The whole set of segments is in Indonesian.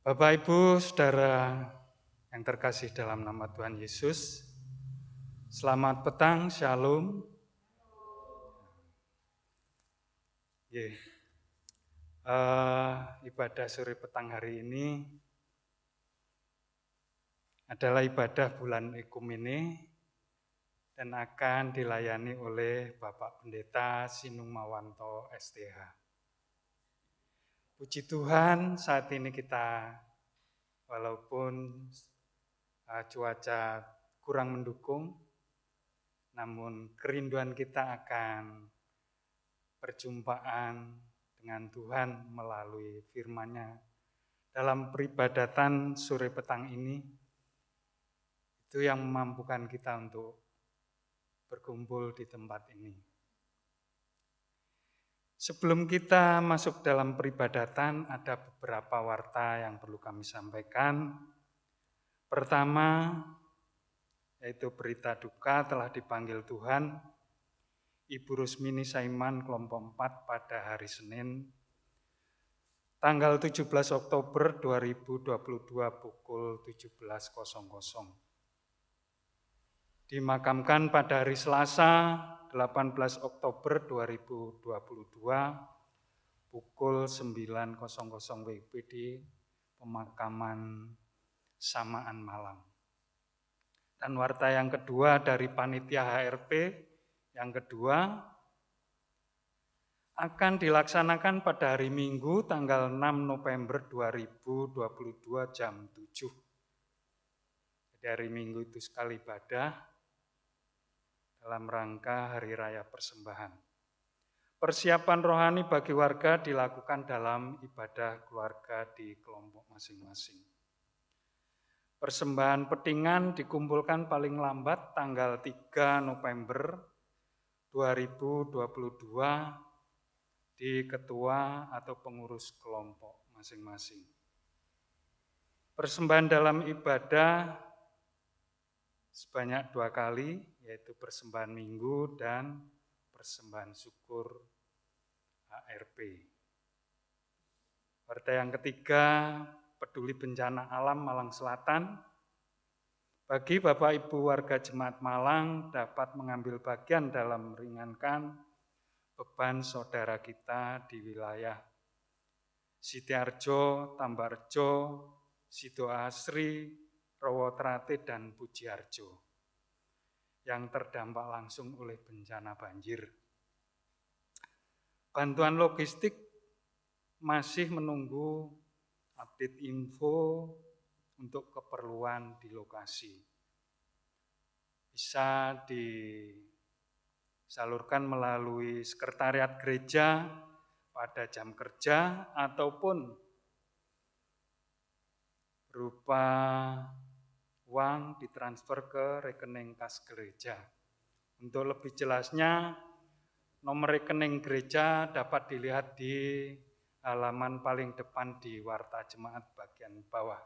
Bapak, Ibu, Saudara yang terkasih dalam nama Tuhan Yesus, selamat petang, Shalom. Ibadah sore petang hari ini adalah ibadah bulan Ekumene dan akan dilayani oleh Bapak Pendeta Sinung Mawanto STH. Puji Tuhan, saat ini kita walaupun cuaca kurang mendukung, namun kerinduan kita akan perjumpaan dengan Tuhan melalui firman-Nya dalam peribadatan sore petang ini, itu yang memampukan kita untuk berkumpul di tempat ini. Sebelum kita masuk dalam peribadatan, ada beberapa warta yang perlu kami sampaikan. Pertama, yaitu berita duka telah dipanggil Tuhan Ibu Rusmini Saiman kelompok 4 pada hari Senin, tanggal 17 Oktober 2022 pukul 17.00. Dimakamkan pada hari Selasa 18 Oktober 2022 pukul 9.00 WIB di pemakaman Samaan Malang. Dan warta yang kedua dari panitia HRP yang kedua akan dilaksanakan pada hari Minggu tanggal 6 November 2022 jam 7. Jadi hari Minggu itu sekali ibadah dalam rangka Hari Raya Persembahan. Persiapan rohani bagi warga dilakukan dalam ibadah keluarga di kelompok masing-masing. Persembahan petingan dikumpulkan paling lambat tanggal 3 November 2022 di ketua atau pengurus kelompok masing-masing. Persembahan dalam ibadah sebanyak 2 kali, yaitu persembahan minggu dan persembahan syukur HRP. Warta yang ketiga, peduli bencana alam Malang Selatan. Bagi Bapak Ibu warga Jemaat Malang dapat mengambil bagian dalam meringankan beban saudara kita di wilayah Sitiarjo, Tambarjo, Sidoasri, Rowotrate, dan Pujiarjo yang terdampak langsung oleh bencana banjir. Bantuan logistik masih menunggu update info untuk keperluan di lokasi. Bisa disalurkan melalui sekretariat gereja pada jam kerja ataupun berupa uang ditransfer ke rekening kas gereja. Untuk lebih jelasnya, nomor rekening gereja dapat dilihat di halaman paling depan di warta jemaat bagian bawah.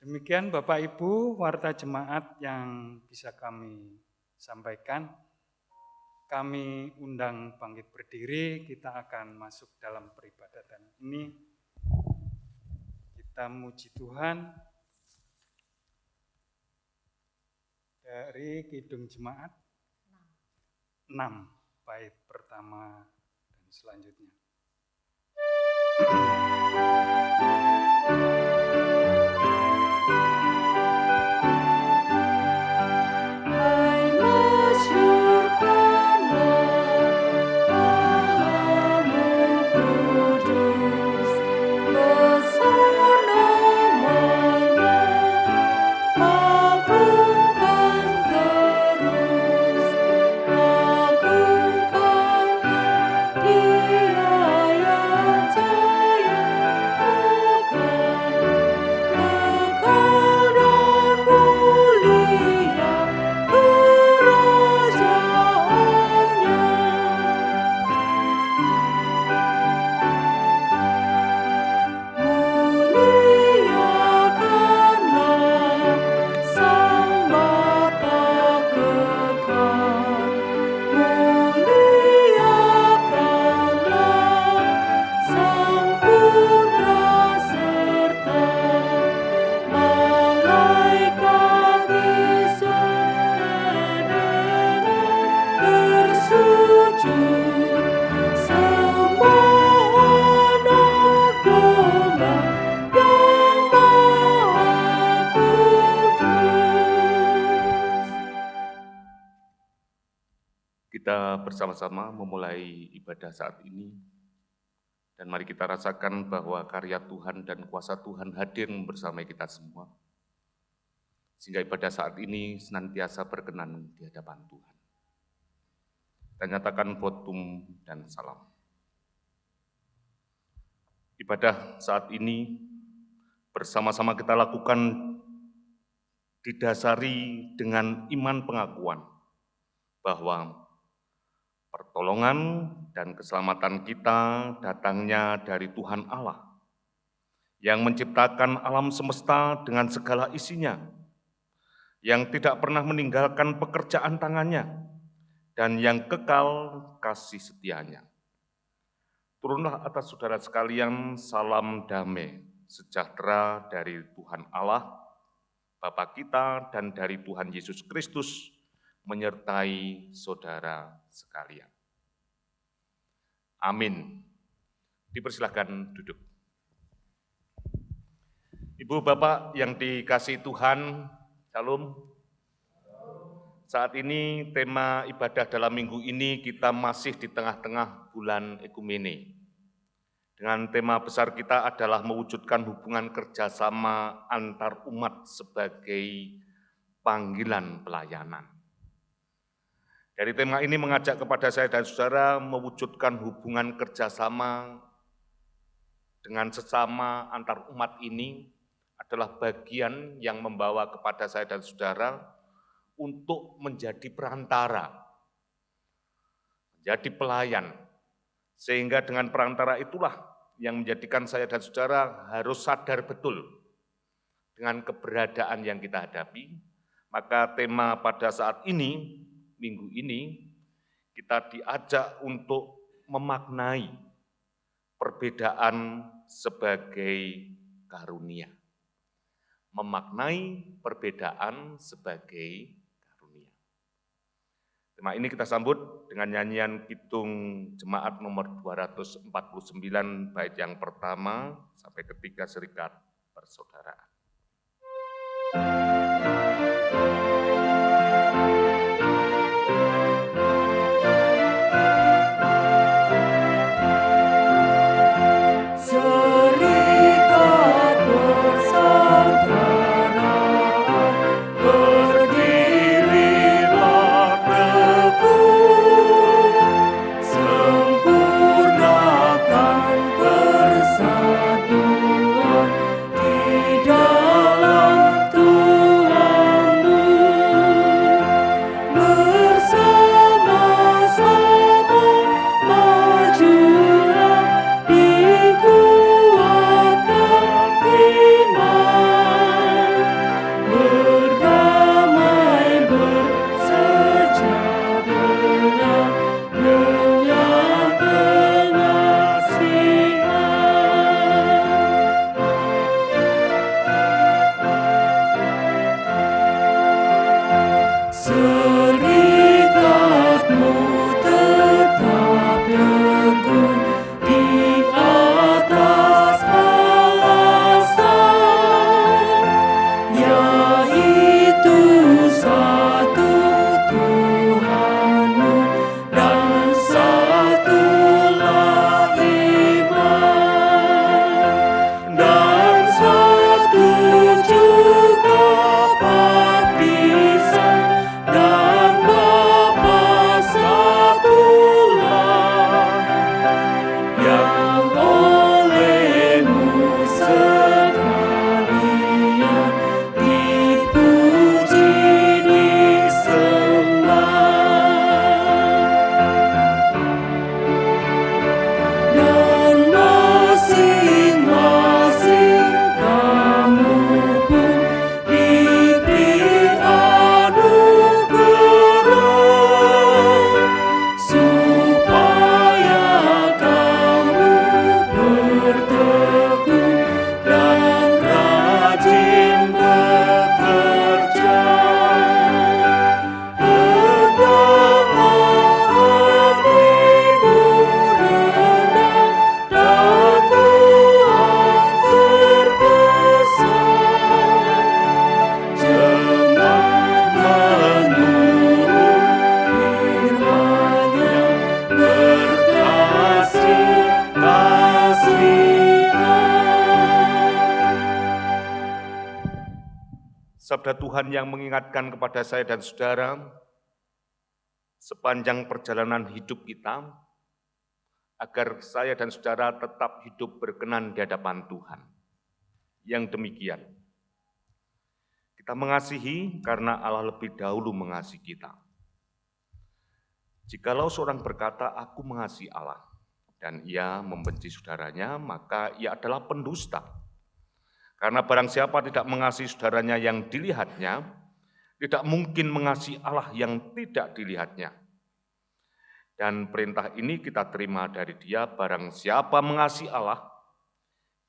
Demikian Bapak Ibu warta jemaat yang bisa kami sampaikan. Kami undang bangkit berdiri, kita akan masuk dalam peribadatan ini. Kita muji Tuhan. Dari Kidung Jemaat 6, bait pertama dan selanjutnya. Dia yang jaya Kita bersama-sama memulai ibadah saat ini, dan mari kita rasakan bahwa karya Tuhan dan kuasa Tuhan hadir bersama kita semua, sehingga ibadah saat ini senantiasa berkenan di hadapan Tuhan. Kita nyatakan votum dan salam. Ibadah saat ini bersama-sama kita lakukan didasari dengan iman pengakuan bahwa pertolongan dan keselamatan kita datangnya dari Tuhan Allah yang menciptakan alam semesta dengan segala isinya, yang tidak pernah meninggalkan pekerjaan tangannya, dan yang kekal kasih setianya. Turunlah atas saudara sekalian salam damai, sejahtera dari Tuhan Allah, Bapa kita, dan dari Tuhan Yesus Kristus, menyertai saudara sekalian. Amin. Dipersilahkan duduk. Ibu Bapak yang dikasihi Tuhan, Shalom. Saat ini tema ibadah dalam minggu ini kita masih di tengah-tengah bulan Ekumene. Dengan tema besar kita adalah mewujudkan hubungan kerjasama antar umat sebagai panggilan pelayanan. Dari tema ini mengajak kepada saya dan saudara mewujudkan hubungan kerjasama dengan sesama antar umat ini adalah bagian yang membawa kepada saya dan saudara untuk menjadi perantara, menjadi pelayan, sehingga dengan perantara itulah yang menjadikan saya dan saudara harus sadar betul dengan keberadaan yang kita hadapi. Maka tema pada saat ini, minggu ini, kita diajak untuk memaknai perbedaan sebagai karunia. Memaknai perbedaan sebagai karunia. Tema ini kita sambut dengan nyanyian Kidung Jemaat nomor 249, bait yang pertama sampai ketiga, Serikat Persaudaraan. Dalam Tuhan sabda Tuhan yang mengingatkan kepada saya dan saudara sepanjang perjalanan hidup kita, agar saya dan saudara tetap hidup berkenan di hadapan Tuhan. Yang demikian, kita mengasihi karena Allah lebih dahulu mengasihi kita. Jikalau seorang berkata, aku mengasihi Allah, dan ia membenci saudaranya, maka ia adalah pendusta. Karena barang siapa tidak mengasihi saudaranya yang dilihatnya, tidak mungkin mengasihi Allah yang tidak dilihatnya. Dan perintah ini kita terima dari Dia, barang siapa mengasihi Allah,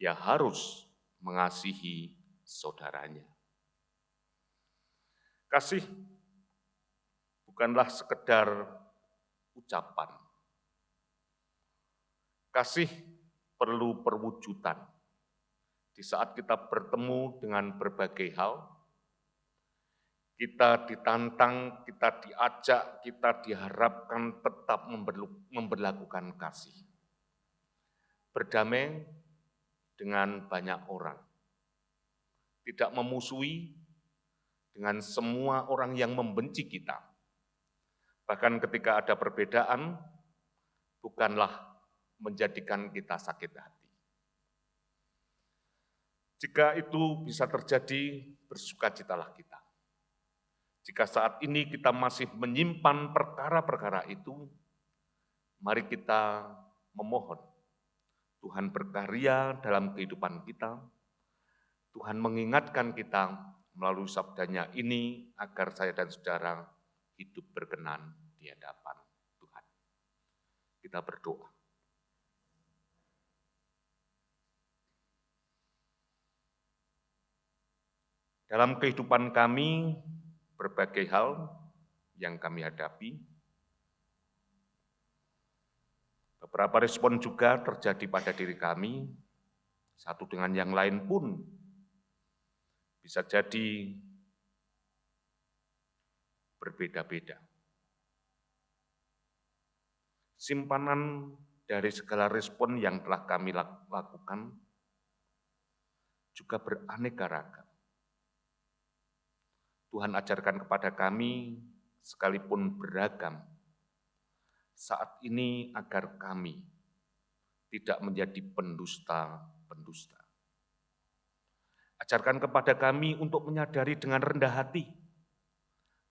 ia harus mengasihi saudaranya. Kasih bukanlah sekedar ucapan. Kasih perlu perwujudan. Di saat kita bertemu dengan berbagai hal, kita ditantang, kita diajak, kita diharapkan tetap memberlakukan kasih. Berdamai dengan banyak orang. Tidak memusuhi dengan semua orang yang membenci kita. Bahkan ketika ada perbedaan, bukanlah menjadikan kita sakit hati. Jika itu bisa terjadi, bersukacitalah kita. Jika saat ini kita masih menyimpan perkara-perkara itu, mari kita memohon Tuhan berkarya dalam kehidupan kita. Tuhan mengingatkan kita melalui sabdanya ini agar saya dan saudara hidup berkenan di hadapan Tuhan. Kita berdoa. Dalam kehidupan kami, berbagai hal yang kami hadapi, beberapa respon juga terjadi pada diri kami, satu dengan yang lain pun bisa jadi berbeda-beda. Simpanan dari segala respon yang telah kami lakukan juga beraneka ragam. Tuhan ajarkan kepada kami, sekalipun beragam, saat ini agar kami tidak menjadi pendusta-pendusta. Ajarkan kepada kami untuk menyadari dengan rendah hati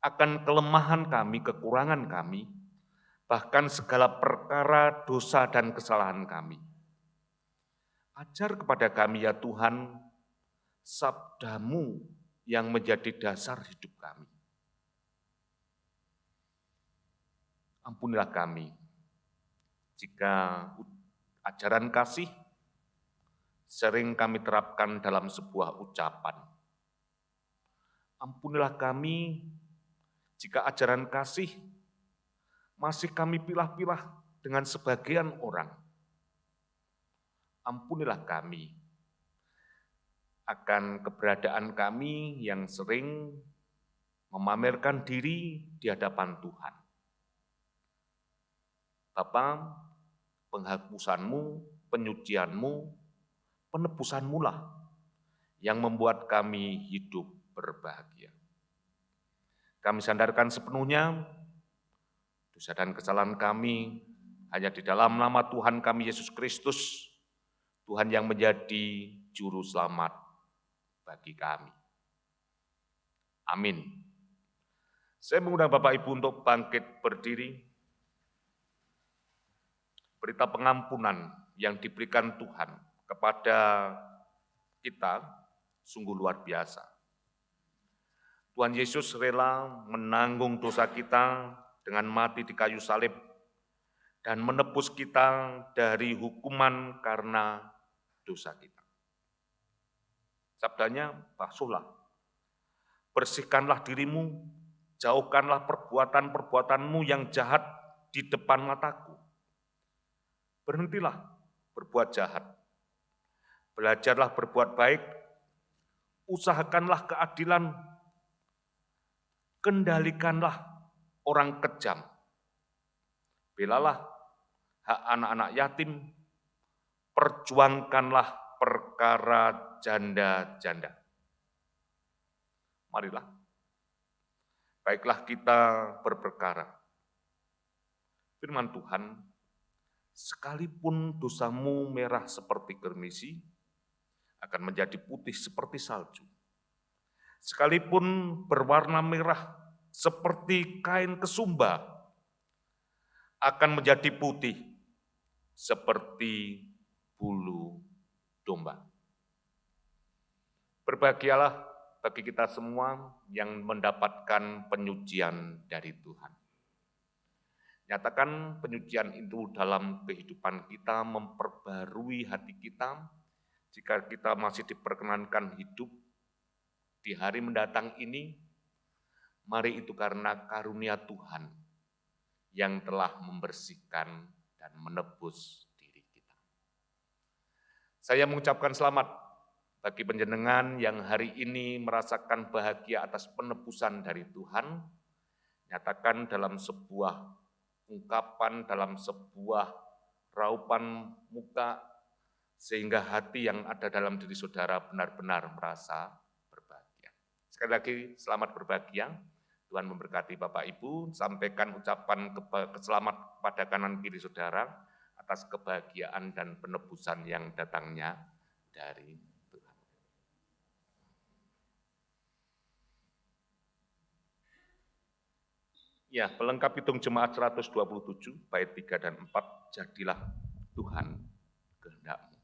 akan kelemahan kami, kekurangan kami, bahkan segala perkara dosa dan kesalahan kami. Ajar kepada kami ya Tuhan, sabda-Mu yang menjadi dasar hidup kami. Ampunilah kami jika ajaran kasih sering kami terapkan dalam sebuah ucapan. Ampunilah kami jika ajaran kasih masih kami pilah-pilah dengan sebagian orang. Ampunilah kami akan keberadaan kami yang sering memamerkan diri di hadapan Tuhan. Bapa, penghapusan-Mu, penyucian-Mu, penebusan-Mu lah yang membuat kami hidup berbahagia. Kami sandarkan sepenuhnya dosa dan kesalahan kami hanya di dalam nama Tuhan kami Yesus Kristus, Tuhan yang menjadi juru selamat bagi kami. Amin. Saya mengundang Bapak Ibu untuk bangkit berdiri. Berita pengampunan yang diberikan Tuhan kepada kita sungguh luar biasa. Tuhan Yesus rela menanggung dosa kita dengan mati di kayu salib dan menebus kita dari hukuman karena dosa kita. Sabdanya, basuhlah, bersihkanlah dirimu, jauhkanlah perbuatan-perbuatanmu yang jahat di depan mataku. Berhentilah berbuat jahat, belajarlah berbuat baik, usahakanlah keadilan, kendalikanlah orang kejam, belalah hak anak-anak yatim, perjuangkanlah perkara janda-janda. Marilah. Baiklah kita berperkara. Firman Tuhan, sekalipun dosamu merah seperti germisi, akan menjadi putih seperti salju. Sekalipun berwarna merah seperti kain kesumba, akan menjadi putih seperti bulu domba. Berbahagialah bagi kita semua yang mendapatkan penyucian dari Tuhan. Nyatakan penyucian itu dalam kehidupan kita, memperbarui hati kita. Jika kita masih diperkenankan hidup di hari mendatang ini, mari itu karena karunia Tuhan yang telah membersihkan dan menebus diri kita. Saya mengucapkan selamat bagi panjenengan yang hari ini merasakan bahagia atas penebusan dari Tuhan. Nyatakan dalam sebuah ungkapan, dalam sebuah raupan muka, sehingga hati yang ada dalam diri saudara benar-benar merasa berbahagia. Sekali lagi, selamat berbahagia. Tuhan memberkati Bapak Ibu, sampaikan ucapan selamat pada kanan kiri saudara atas kebahagiaan dan penebusan yang datangnya dari Tuhan. Ya, pelengkap hitung jemaat 127, bait 3 dan 4, jadilah Tuhan kehendak-Mu.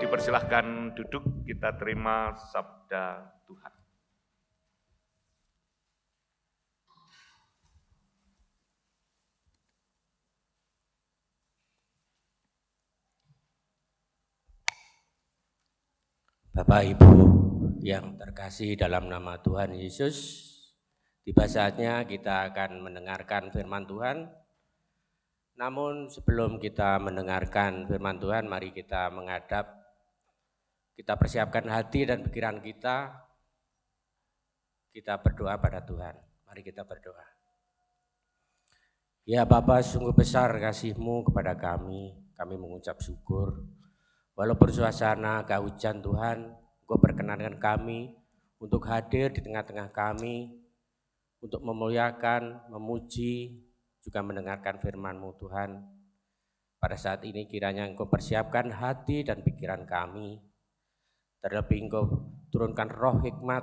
Dipersilahkan duduk, kita terima sabda Tuhan. Bapak Ibu yang terkasih dalam nama Tuhan Yesus, tiba saatnya kita akan mendengarkan firman Tuhan. Namun sebelum kita mendengarkan firman Tuhan, mari kita menghadap, kita persiapkan hati dan pikiran kita berdoa pada Tuhan. Mari kita berdoa. Ya Bapa, sungguh besar kasih-Mu kepada kami mengucap syukur. Walaupun suasana agak hujan Tuhan, Engkau perkenankan kami untuk hadir di tengah-tengah kami, untuk memuliakan, memuji, juga mendengarkan firman-Mu Tuhan. Pada saat ini kiranya Engkau persiapkan hati dan pikiran kami, terlebih Engkau turunkan roh hikmat,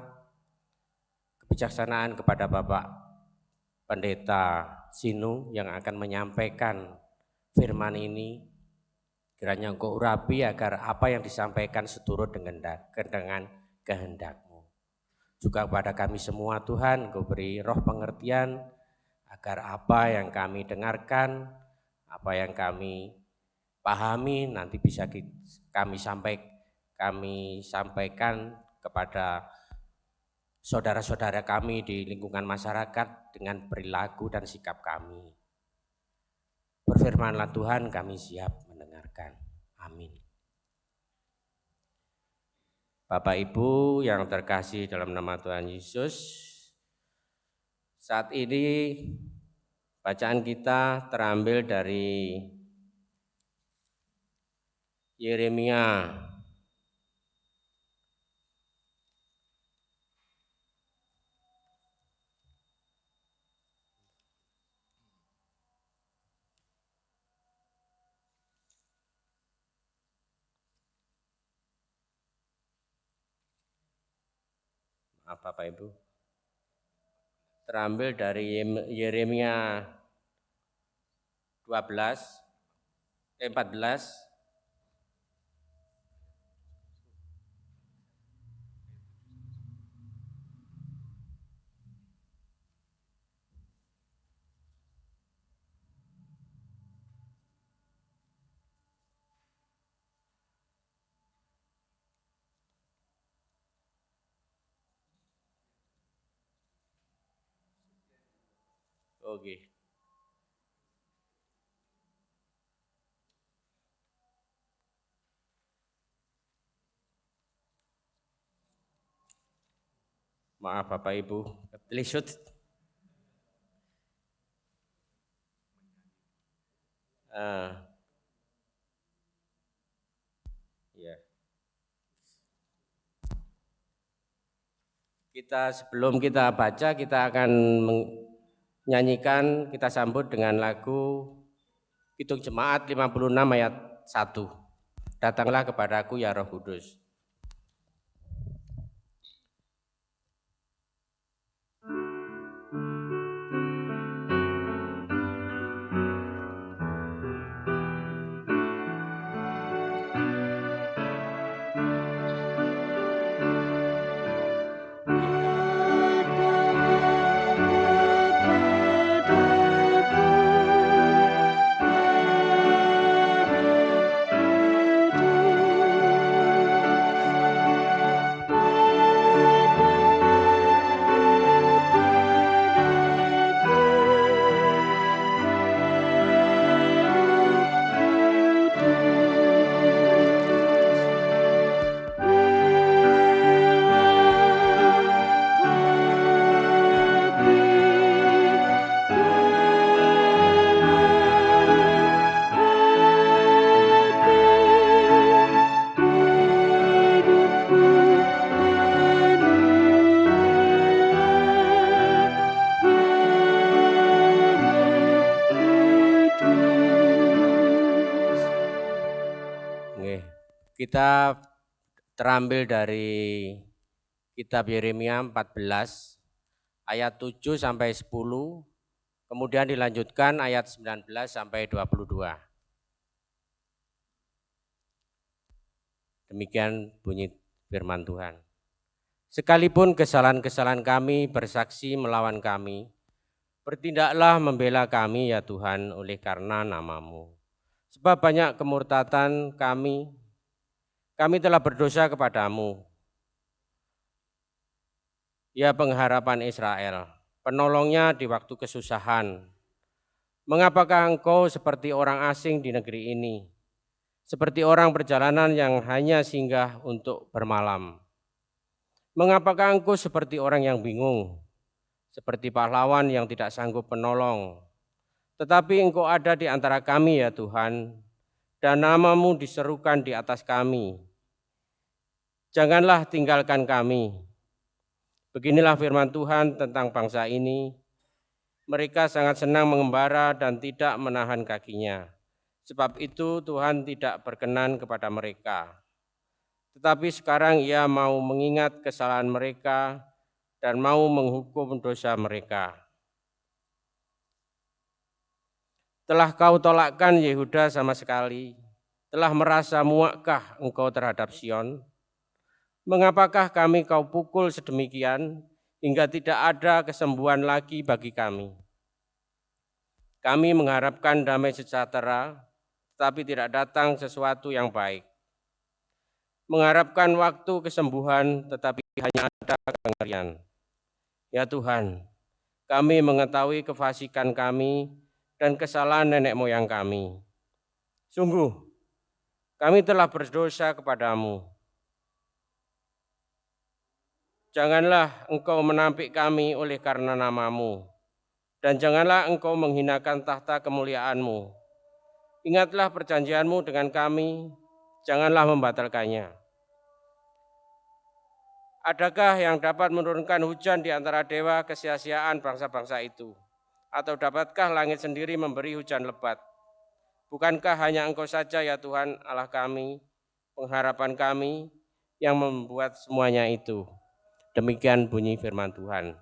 kebijaksanaan kepada Bapak Pendeta Sinu yang akan menyampaikan firman ini. Kiranya Engkau urapi agar apa yang disampaikan seturut dengan kehendak-Mu. Juga kepada kami semua Tuhan, Engkau beri roh pengertian agar apa yang kami dengarkan, apa yang kami pahami nanti bisa kami sampaikan kepada saudara-saudara kami di lingkungan masyarakat dengan perilaku dan sikap kami. Berfirmanlah Tuhan, kami siap mendengarkan. Amin. Bapak Ibu yang terkasih dalam nama Tuhan Yesus, saat ini bacaan kita terambil dari Yeremia Bapak Ibu, terambil dari Yeremia 14. Oke. Maaf Bapak Ibu, ketelisut. Ya. Sebelum kita baca, kita akan menyanyikan, kita sambut dengan lagu Kidung Jemaat 56 ayat 1. Datanglah kepadaku ya Roh Kudus. Kita terambil dari kitab Yeremia 14 ayat 7 sampai 10, kemudian dilanjutkan ayat 19 sampai 22. Demikian bunyi firman Tuhan. Sekalipun kesalahan-kesalahan kami bersaksi melawan kami, bertindaklah membela kami ya Tuhan oleh karena nama-Mu. Sebab banyak kemurtatan kami telah berdosa kepadamu. Ya pengharapan Israel, penolongnya di waktu kesusahan. Mengapakah engkau seperti orang asing di negeri ini, seperti orang perjalanan yang hanya singgah untuk bermalam? Mengapakah engkau seperti orang yang bingung, seperti pahlawan yang tidak sanggup menolong? Tetapi engkau ada di antara kami ya Tuhan, dan nama-Mu diserukan di atas kami. Janganlah tinggalkan kami. Beginilah firman Tuhan tentang bangsa ini. Mereka sangat senang mengembara dan tidak menahan kakinya. Sebab itu Tuhan tidak berkenan kepada mereka. Tetapi sekarang Ia mau mengingat kesalahan mereka dan mau menghukum dosa mereka. Telah kau tolakkan Yehuda sama sekali? Telah merasa muakkah engkau terhadap Sion? Mengapakah kami kau pukul sedemikian hingga tidak ada kesembuhan lagi bagi kami? Kami mengharapkan damai sejahtera, tetapi tidak datang sesuatu yang baik. Mengharapkan waktu kesembuhan, tetapi hanya ada kengerian. Ya Tuhan, kami mengetahui kefasikan kami dan kesalahan nenek moyang kami. Sungguh, kami telah berdosa kepadamu. Janganlah engkau menampik kami oleh karena nama-Mu, dan janganlah engkau menghinakan tahta kemuliaan-Mu. Ingatlah perjanjian-Mu dengan kami, janganlah membatalkannya. Adakah yang dapat menurunkan hujan di antara dewa kesia-siaan bangsa-bangsa itu? Atau dapatkah langit sendiri memberi hujan lebat? Bukankah hanya Engkau saja ya Tuhan Allah kami, pengharapan kami yang membuat semuanya itu? Demikian bunyi firman Tuhan.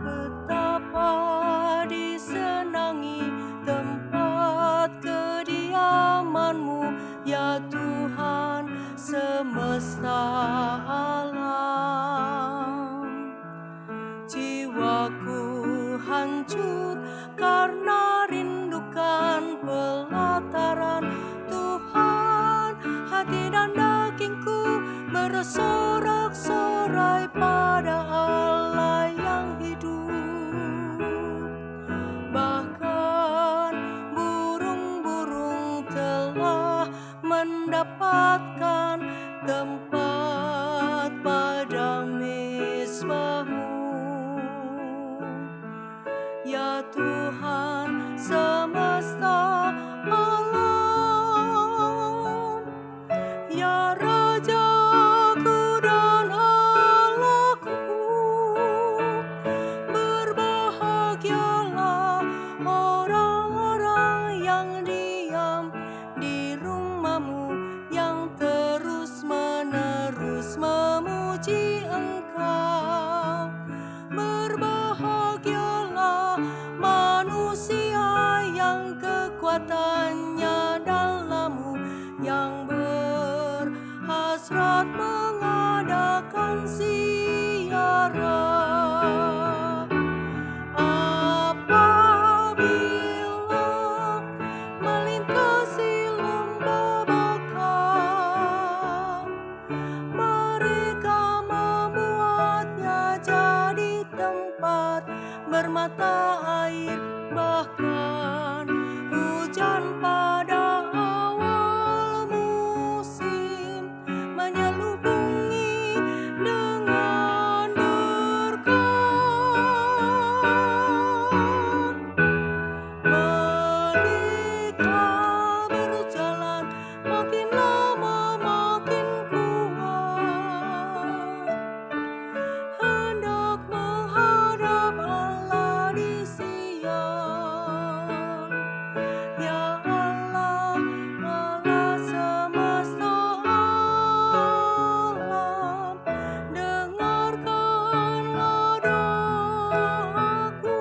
Betapa disenangi tempat kediaman-Mu, ya Tuhan semesta alam. Jiwaku hancur karena rindukan pelataran Tuhan. Hati dan dagingku bersorak-sorai pada Allah yang hidup. Bahkan burung-burung telah mendapatkan tempat pada mezbah-Mu. Ya Tuhan semesta alam, ya Rajaku dan Allahku, berbahagialah orang-orang yang diam di rumah-Mu, yang terus-menerus memuji Engkau. Berbahagialah manusia yang kekuatannya dalam-Mu, yang berhasrat mengadakan ziarah. Apabila melintasi lembah bakar, mereka membuatnya jadi tempat bermata air, bahkan hujan pada awal musim menyelubungi dengan berkat. Mereka berjalan makin lama makin kuat, hendak menghadap Allah di Sion. Ya Allah, Allah semesta alam, dengarkanlah doaku.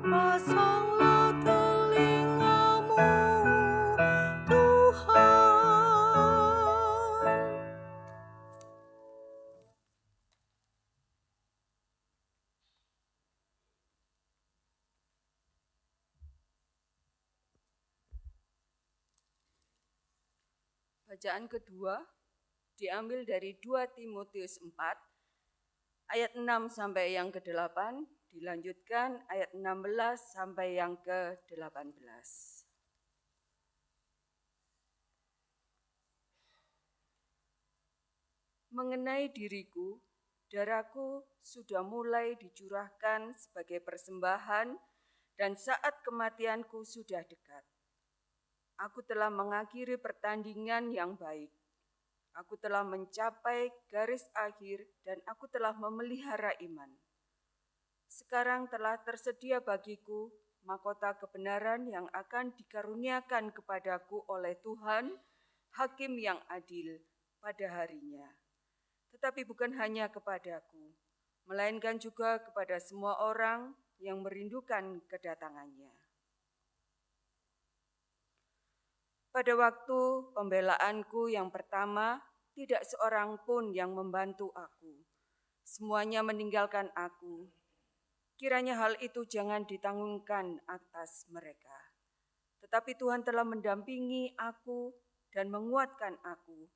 Pasanglah telinga-Mu, Tuhan. Bacaan kedua diambil dari 2 Timotius 4 ayat 6 sampai yang ke-8, dilanjutkan ayat 16 sampai yang ke-18. Mengenai diriku, darahku sudah mulai dicurahkan sebagai persembahan dan saat kematianku sudah dekat. Aku telah mengakhiri pertandingan yang baik. Aku telah mencapai garis akhir dan aku telah memelihara iman. Sekarang telah tersedia bagiku mahkota kebenaran yang akan dikaruniakan kepadaku oleh Tuhan, Hakim yang adil pada harinya. Tetapi bukan hanya kepadaku, melainkan juga kepada semua orang yang merindukan kedatangannya. Pada waktu pembelaanku yang pertama, tidak seorang pun yang membantu aku. Semuanya meninggalkan aku. Kiranya hal itu jangan ditanggungkan atas mereka. tetapi Tuhan telah mendampingi aku dan menguatkan aku,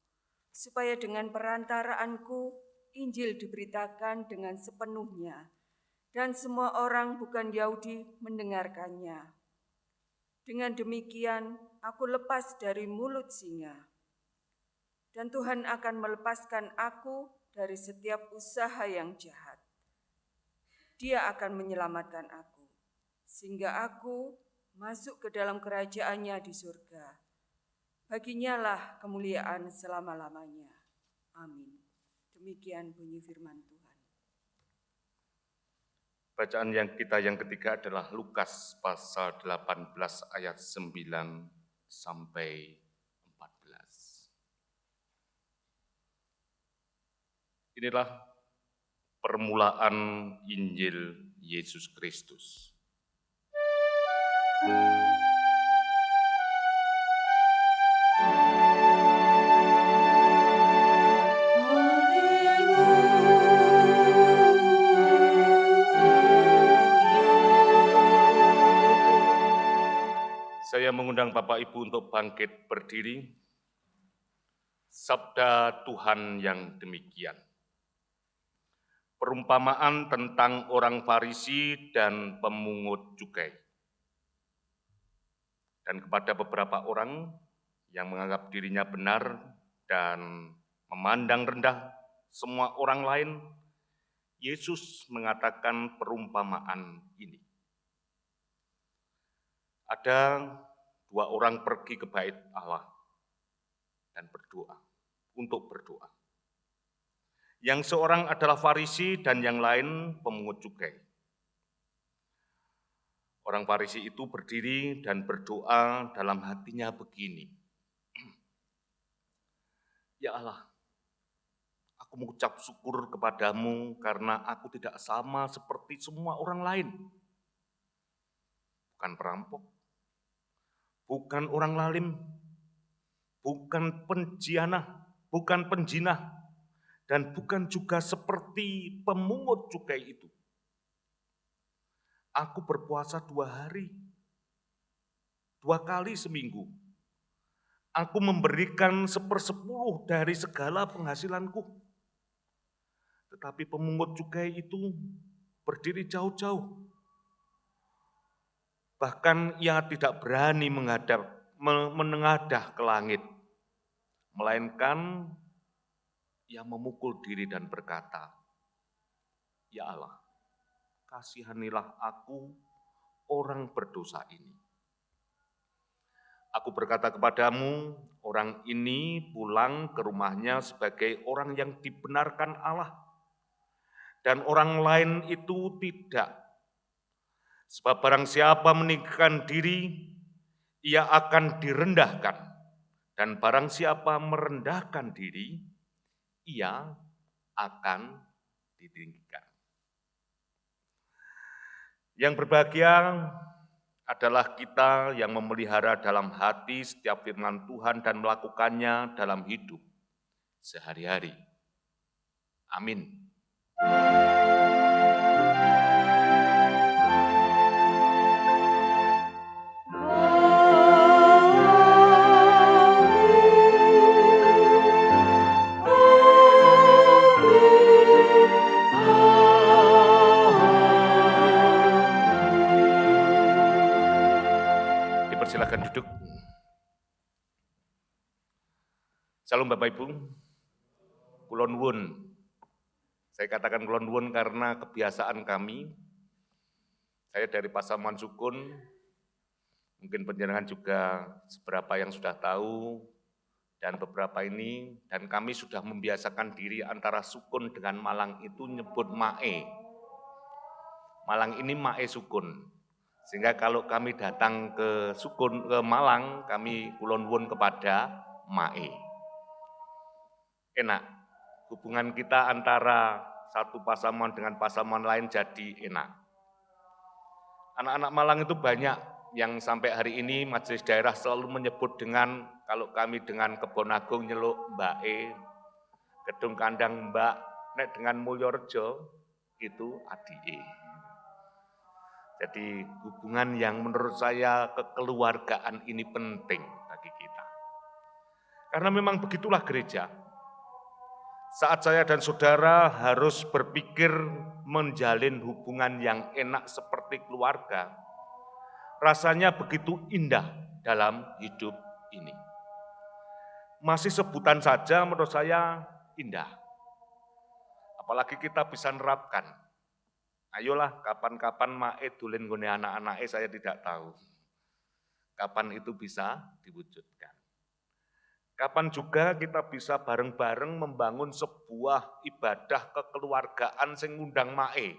supaya dengan perantaraanku Injil diberitakan dengan sepenuhnya, dan semua orang bukan Yahudi mendengarkannya. Dengan demikian, aku lepas dari mulut singa. Dan Tuhan akan melepaskan aku dari setiap usaha yang jahat. Dia akan menyelamatkan aku, sehingga aku masuk ke dalam kerajaan-Nya di surga. Baginya lah kemuliaan selama-lamanya. Amin. Demikian bunyi firman Tuhan. Bacaan yang ketiga adalah Lukas pasal 18 ayat 9 sampai 14. Inilah permulaan Injil Yesus Kristus. Saya mengundang Bapak Ibu untuk bangkit berdiri. Sabda Tuhan yang demikian. Perumpamaan tentang orang Farisi dan pemungut cukai. Dan kepada beberapa orang yang menganggap dirinya benar dan memandang rendah semua orang lain, Yesus mengatakan perumpamaan ini. Ada dua orang pergi ke bait Allah dan berdoa, untuk berdoa. Yang seorang adalah Farisi dan yang lain pemungut cukai. Orang Farisi itu berdiri dan berdoa dalam hatinya begini. Ya Allah, aku mengucap syukur kepadamu karena aku tidak sama seperti semua orang lain. Bukan perampok, bukan orang lalim, bukan penjianah, bukan penjinah, dan bukan juga seperti pemungut cukai itu. Aku berpuasa 2 hari, 2 kali seminggu. Aku memberikan 1/10 dari segala penghasilanku. Tetapi pemungut cukai itu berdiri jauh-jauh. Bahkan ia tidak berani menengadah ke langit, melainkan ia memukul diri dan berkata, Ya Allah, kasihanilah aku, orang berdosa ini. Aku berkata kepadamu, orang ini pulang ke rumahnya sebagai orang yang dibenarkan Allah, dan orang lain itu tidak. Sebab barang siapa meninggikan diri, ia akan direndahkan, dan barang siapa merendahkan diri, ia akan ditinggikan. Yang berbahagia adalah kita yang memelihara dalam hati setiap firman Tuhan dan melakukannya dalam hidup sehari-hari. Amin. Silakan duduk. Salam Bapak Ibu. Kulon Wun. Saya katakan Kulon Wun karena kebiasaan kami. Saya dari Pasaman Sukun. Mungkin penjenengan juga seberapa yang sudah tahu dan beberapa ini, dan kami sudah membiasakan diri antara Sukun dengan Malang itu nyebut Mae. Malang ini Mae Sukun. Sehingga kalau kami datang ke Sukun, ke Malang, kami Kulon Wun kepada Mae. Enak, hubungan kita antara satu Pasaman dengan Pasaman lain jadi enak. Anak-anak Malang itu banyak yang sampai hari ini majelis daerah selalu menyebut dengan, kalau kami dengan Kebon Agung nyeluk Mbak E, Gedung Kandang Mbak, nek dengan Mulyorejo itu Adi E. Jadi hubungan yang menurut saya kekeluargaan ini penting bagi kita. Karena memang begitulah gereja. Saat saya dan saudara harus berpikir menjalin hubungan yang enak seperti keluarga, rasanya begitu indah dalam hidup ini. Masih sebutan saja menurut saya indah. Apalagi kita bisa nerapkan. Ayolah kapan-kapan mae dolen nggone anak-anake saya tidak tahu. Kapan itu bisa diwujudkan. Kapan juga kita bisa bareng-bareng membangun sebuah ibadah kekeluargaan sing ngundang mae.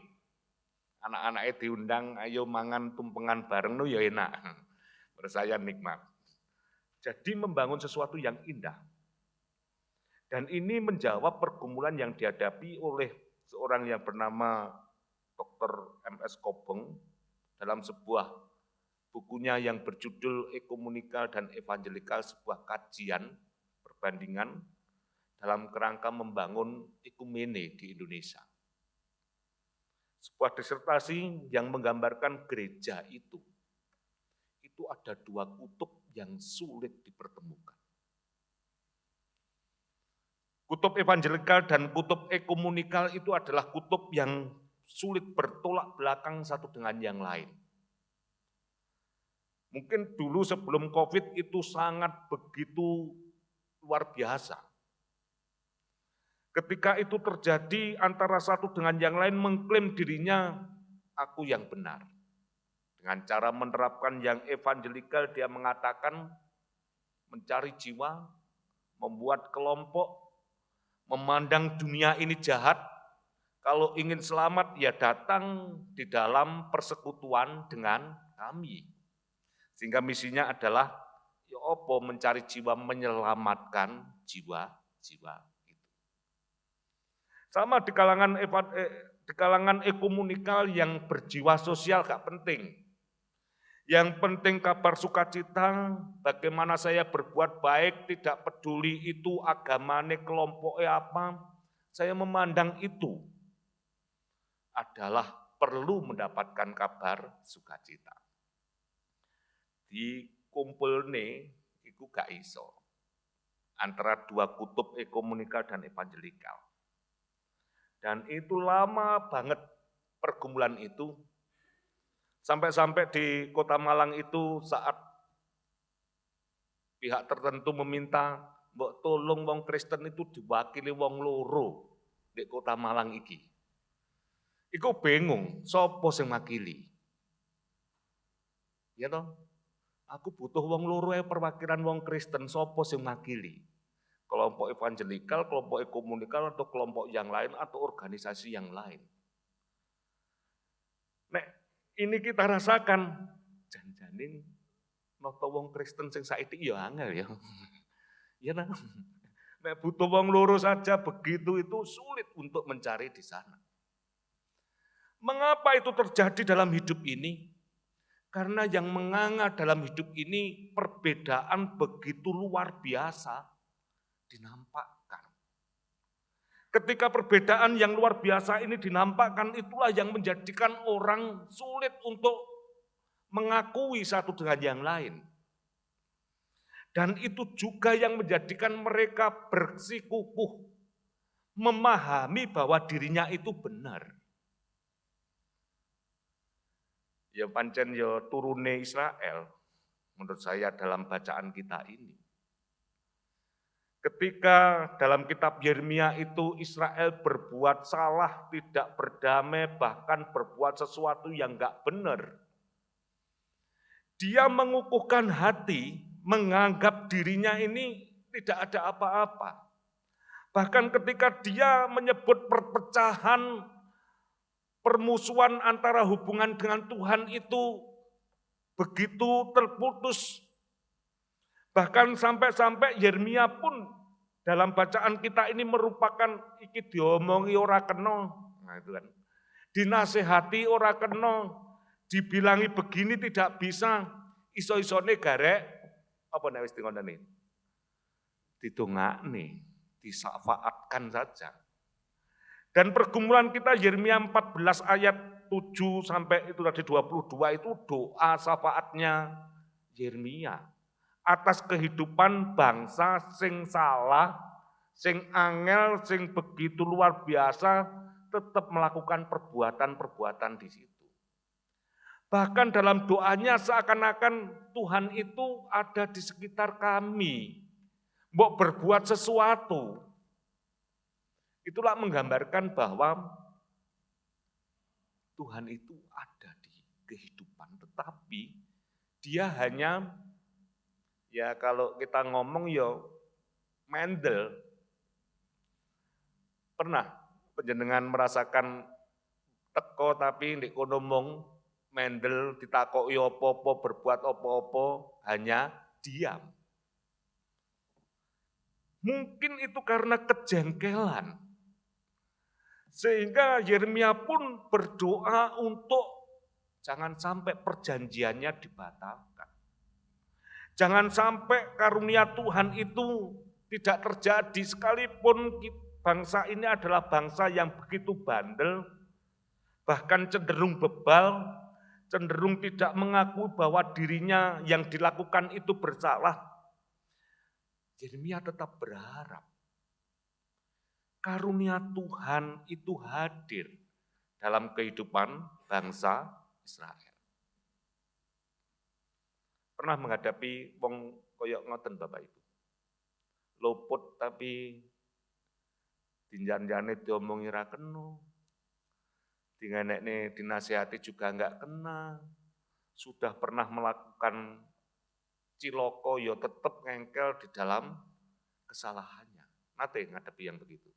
Anak-anake diundang, ayo mangan tumpengan bareng no ya enak. Menurut saya nikmat. Jadi membangun sesuatu yang indah. Dan ini menjawab pergumulan yang dihadapi oleh seorang yang bernama Dr. M.S. Kobeng dalam sebuah bukunya yang berjudul Ekumenikal dan Evangelikal, sebuah kajian perbandingan dalam kerangka membangun ekumene di Indonesia. Sebuah disertasi yang menggambarkan gereja itu ada dua kutub yang sulit dipertemukan. Kutub evangelikal dan kutub ekumenikal itu adalah kutub yang sulit bertolak belakang satu dengan yang lain. Mungkin dulu sebelum COVID itu sangat begitu luar biasa. Ketika itu terjadi antara satu dengan yang lain mengklaim dirinya aku yang benar. Dengan cara menerapkan yang evangelikal dia mengatakan mencari jiwa, membuat kelompok, memandang dunia ini jahat, kalau ingin selamat ya datang di dalam persekutuan dengan kami. Sehingga misinya adalah ya opo mencari jiwa, menyelamatkan jiwa-jiwa itu. Sama di kalangan ekumenikal yang berjiwa sosial gak penting. Yang penting kabar sukacita, bagaimana saya berbuat baik, tidak peduli itu agamane, kelompoknya apa, saya memandang itu adalah perlu mendapatkan kabar sukacita. Di kumpulne itu gak iso antara dua kutub ekumenikal dan evangelikal. Dan itu lama banget pergumulan itu. Sampai-sampai di Kota Malang itu saat pihak tertentu meminta, mbok tolong wong Kristen itu diwakili wong loro di Kota Malang iki. Iku bingung, sapa sing makili? Ya toh? Aku butuh wong loro perwakilan wong Kristen, sapa sing makili? Kelompok evangelikal, kelompok ekumenikal, atau kelompok yang lain, atau organisasi yang lain. Nek ini kita rasakan, jan-janin noto wong Kristen sing saiki ya angel ya. Ya nah. Nek butuh wong loro saja begitu itu sulit untuk mencari di sana. Mengapa itu terjadi dalam hidup ini? Karena yang menganga dalam hidup ini perbedaan begitu luar biasa dinampakkan. Ketika perbedaan yang luar biasa ini dinampakkan, itulah yang menjadikan orang sulit untuk mengakui satu dengan yang lain. Dan itu juga yang menjadikan mereka bersikukuh, memahami bahwa dirinya itu benar. Ya pancen ya turune Israel, menurut saya dalam bacaan kita ini. Ketika dalam kitab Yeremia itu Israel berbuat salah, tidak berdamai, bahkan berbuat sesuatu yang enggak benar. Dia mengukuhkan hati, menganggap dirinya ini tidak ada apa-apa. Bahkan ketika dia menyebut perpecahan, permusuhan antara hubungan dengan Tuhan itu begitu terputus. Bahkan sampai-sampai Yeremia pun dalam bacaan kita ini merupakan iki diomongi ora kena. Nah itu kan. Dinasehati ora kena, dibilangi begini tidak bisa, iso-isone garek apa nek wis dikondani? Didongakne, disafaatkan saja. Dan pergumulan kita Yeremia 14 ayat 7 sampai itu tadi 22 itu doa syafaatnya Yeremia atas kehidupan bangsa sing salah, sing angel, sing begitu luar biasa, tetap melakukan perbuatan-perbuatan di situ. Bahkan dalam doanya seakan-akan Tuhan itu ada di sekitar kami, mau berbuat sesuatu. Itulah menggambarkan bahwa Tuhan itu ada di kehidupan, tetapi dia hanya, ya kalau kita ngomong ya mendel. Pernah panjenengan merasakan teko tapi ndek kono mung mendel, ditakoki apa-apa, berbuat apa-apa, hanya diam. Mungkin itu karena kejengkelan. Sehingga Yeremia pun berdoa untuk jangan sampai perjanjiannya dibatalkan. Jangan sampai karunia Tuhan itu tidak terjadi, sekalipun bangsa ini adalah bangsa yang begitu bandel, bahkan cenderung bebal, cenderung tidak mengakui bahwa dirinya yang dilakukan itu bersalah. Yeremia tetap berharap karunia Tuhan itu hadir dalam kehidupan bangsa Israel. Pernah menghadapi wong koyok ngoten Bapak Ibu. Luput tapi dinjan-jane diomongi ra kena. Dingenekne dinasihati juga enggak kena. Sudah pernah melakukan ciloko ya tetap ngengkel di dalam kesalahannya. Nate ngadepi yang begitu.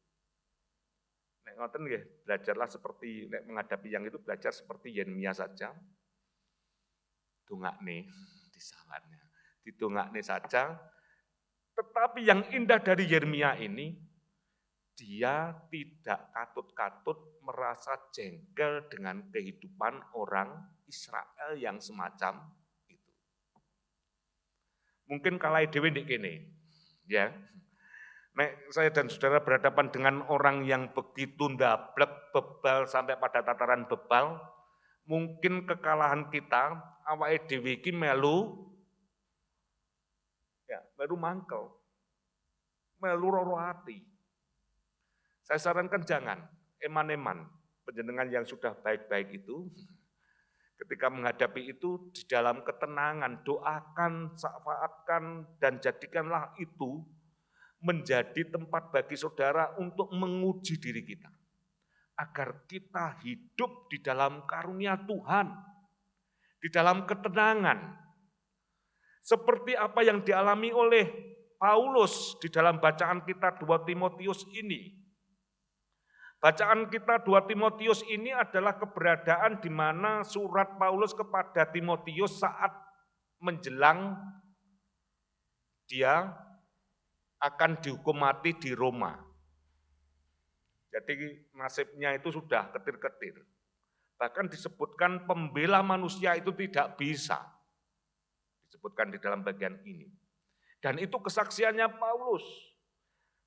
Nek ngoten nggih, belajarlah seperti nek menghadapi yang itu belajar seperti Yeremia saja. Dongakne disawannya, didongakne saja. Tetapi yang indah dari Yeremia ini, dia tidak katut-katut merasa jengkel dengan kehidupan orang Israel yang semacam itu. Mungkin kalai dhewe ndek kene, ya. Nek saya dan saudara berhadapan dengan orang yang begitu ndablek, bebal sampai pada tataran bebal, mungkin kekalahan kita awake dhewe iki melu mangkel. Melu roro ati. Saya sarankan jangan eman-eman panjenengan yang sudah baik-baik itu ketika menghadapi itu di dalam ketenangan, doakan, syafaatkan dan jadikanlah itu menjadi tempat bagi saudara untuk menguji diri kita. Agar kita hidup di dalam karunia Tuhan, di dalam ketenangan. Seperti apa yang dialami oleh Paulus di dalam bacaan kita 2 Timotius ini. Bacaan kita 2 Timotius ini adalah keberadaan di mana surat Paulus kepada Timotius saat menjelang dia akan dihukum mati di Roma. Jadi nasibnya itu sudah ketir-ketir. Bahkan disebutkan pembela manusia itu tidak bisa. Disebutkan di dalam bagian ini. Dan itu kesaksiannya Paulus.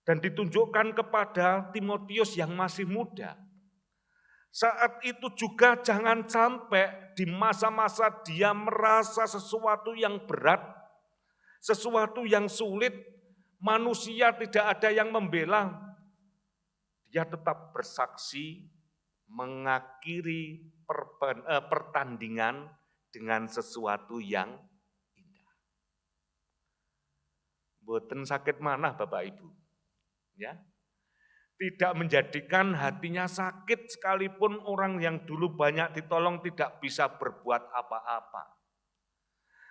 Dan ditunjukkan kepada Timotius yang masih muda. Saat itu juga jangan sampai di masa-masa dia merasa sesuatu yang berat, sesuatu yang sulit, manusia tidak ada yang membela, dia tetap bersaksi mengakhiri pertandingan dengan sesuatu yang indah. Mboten sakit manah Bapak Ibu, ya. Tidak menjadikan hatinya sakit sekalipun orang yang dulu banyak ditolong tidak bisa berbuat apa-apa.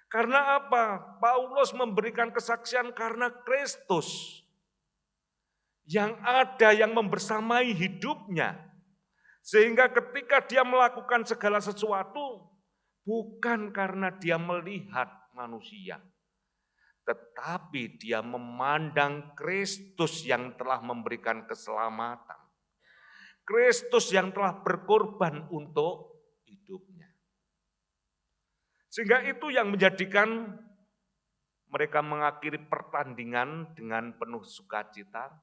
Karena apa? Paulus memberikan kesaksian karena Kristus yang ada yang membersamai hidupnya. Sehingga ketika dia melakukan segala sesuatu, bukan karena dia melihat manusia, tetapi dia memandang Kristus yang telah memberikan keselamatan. Kristus yang telah berkorban untuk hidupnya. Sehingga itu yang menjadikan mereka mengakhiri pertandingan dengan penuh sukacita.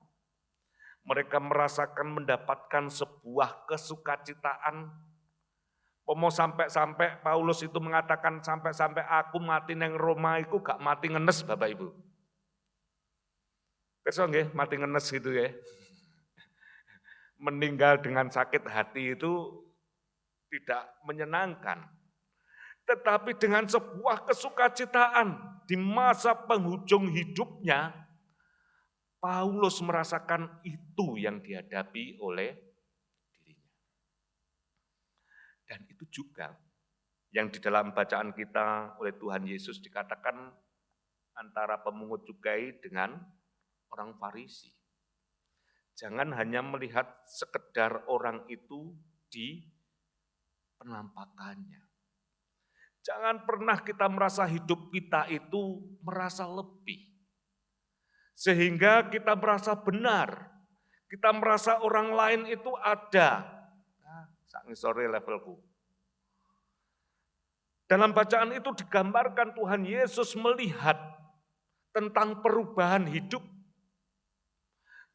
Mereka merasakan mendapatkan sebuah kesukacitaan. Pomo sampai Paulus itu mengatakan sampai aku mati neng Roma iku gak mati ngenes Bapak Ibu. Pirsa nggih mati ngenes gitu ya. Meninggal dengan sakit hati itu tidak menyenangkan. Tetapi dengan sebuah kesukacitaan di masa penghujung hidupnya, Paulus merasakan itu yang dihadapi oleh dirinya. Dan itu juga yang di dalam bacaan kita oleh Tuhan Yesus dikatakan antara pemungut cukai dengan orang Farisi. Jangan hanya melihat sekedar orang itu di penampakannya. Jangan pernah kita merasa hidup kita itu merasa lebih. Sehingga kita merasa benar. Kita merasa orang lain itu ada. Sangi sore levelku. Dalam bacaan itu digambarkan Tuhan Yesus melihat tentang perubahan hidup.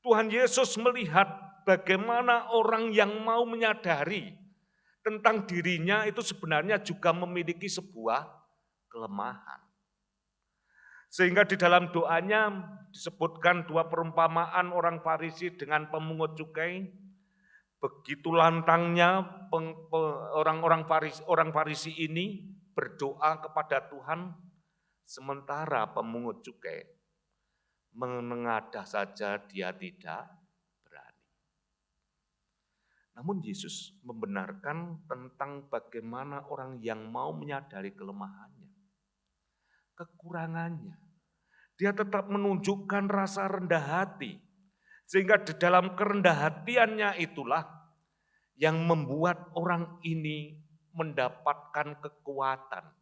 Tuhan Yesus melihat bagaimana orang yang mau menyadari tentang dirinya itu sebenarnya juga memiliki sebuah kelemahan. Sehingga di dalam doanya disebutkan dua perumpamaan orang Farisi dengan pemungut cukai. Begitu lantangnya orang Farisi ini berdoa kepada Tuhan, sementara pemungut cukai menengadah saja dia tidak berani. Namun Yesus membenarkan tentang bagaimana orang yang mau menyadari kelemahannya, kekurangannya. Dia tetap menunjukkan rasa rendah hati. Sehingga di dalam kerendah hatiannya itulah yang membuat orang ini mendapatkan kekuatan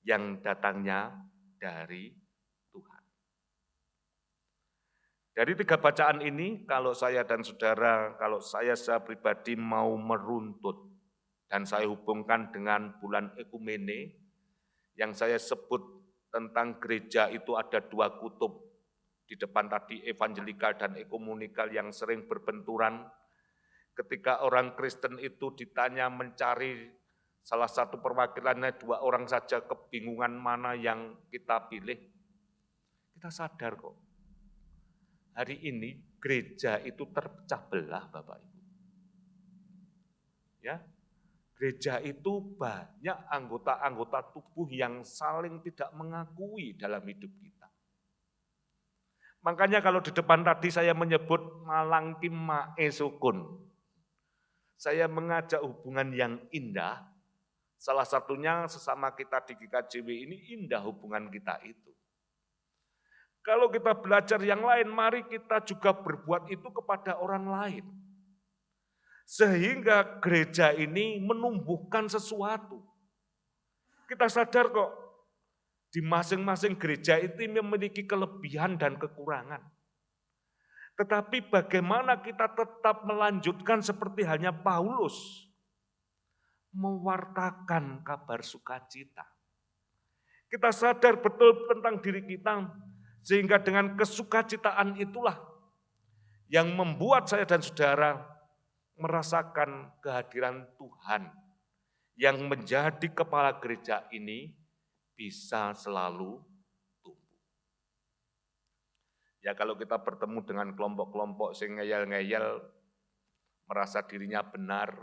yang datangnya dari Tuhan. Dari tiga bacaan ini, kalau saya dan saudara, kalau saya secara pribadi mau meruntut, dan saya hubungkan dengan bulan ekumene, yang saya sebut tentang gereja itu ada dua kutub, di depan tadi evangelikal dan ekumenikal yang sering berbenturan. Ketika orang Kristen itu ditanya mencari salah satu perwakilannya, dua orang saja kebingungan mana yang kita pilih. Kita sadar kok. Hari ini gereja itu terpecah belah Bapak Ibu. Ya, gereja itu banyak anggota-anggota tubuh yang saling tidak mengakui dalam hidup kita. Makanya kalau di depan tadi saya menyebut malangkim mae sukun. Saya mengajak hubungan yang indah. Salah satunya sesama kita di GKJW ini indah hubungan kita itu. Kalau kita belajar yang lain, mari kita juga berbuat itu kepada orang lain. Sehingga gereja ini menumbuhkan sesuatu. Kita sadar kok, di masing-masing gereja itu memiliki kelebihan dan kekurangan. Tetapi bagaimana kita tetap melanjutkan seperti halnya Paulus, mewartakan kabar sukacita. Kita sadar betul tentang diri kita, sehingga dengan kesukacitaan itulah yang membuat saya dan saudara merasakan kehadiran Tuhan yang menjadi kepala gereja ini bisa selalu tumbuh. Ya kalau kita bertemu dengan kelompok-kelompok sing ngeyel-ngeyel, merasa dirinya benar,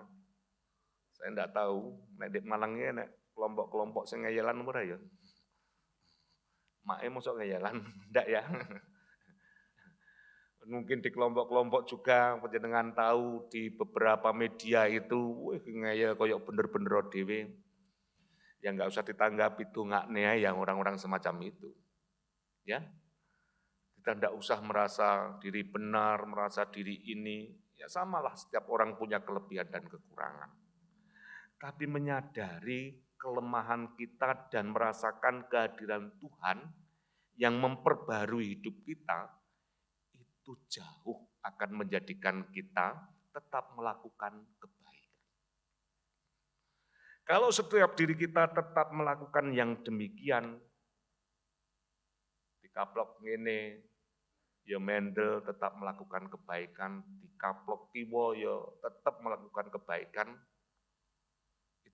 saya enggak tahu, nek Malangnya nek kelompok-kelompok sing ngeyelan ora ya. Mae mosok ngeyelan, enggak ya. Mungkin di kelompok-kelompok juga panjenengan tahu di beberapa media itu, ngeyel koyok bener-bener dhewe. Ya enggak usah ditanggapi dongakne yang orang-orang semacam itu. Ya. Kita enggak usah merasa diri benar, merasa diri ini, ya samalah setiap orang punya kelebihan dan kekurangan. Tapi menyadari kelemahan kita dan merasakan kehadiran Tuhan yang memperbarui hidup kita, itu jauh akan menjadikan kita tetap melakukan kebaikan. Kalau setiap diri kita tetap melakukan yang demikian, dikaplok ngene, ya mendel tetap melakukan kebaikan, dikaplok kiwa ya tetap melakukan kebaikan,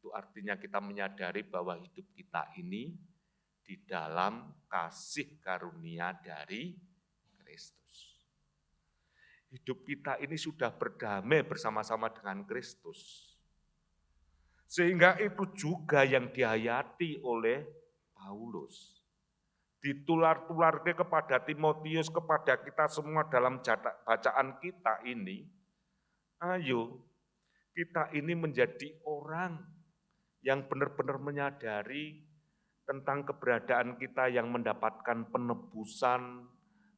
Itu artinya kita menyadari bahwa hidup kita ini di dalam kasih karunia dari Kristus. Hidup kita ini sudah berdamai bersama-sama dengan Kristus. Sehingga itu juga yang dihayati oleh Paulus. Ditular-tularke kepada Timotius, kepada kita semua dalam bacaan kita ini, ayo kita ini menjadi orang yang benar-benar menyadari tentang keberadaan kita yang mendapatkan penebusan,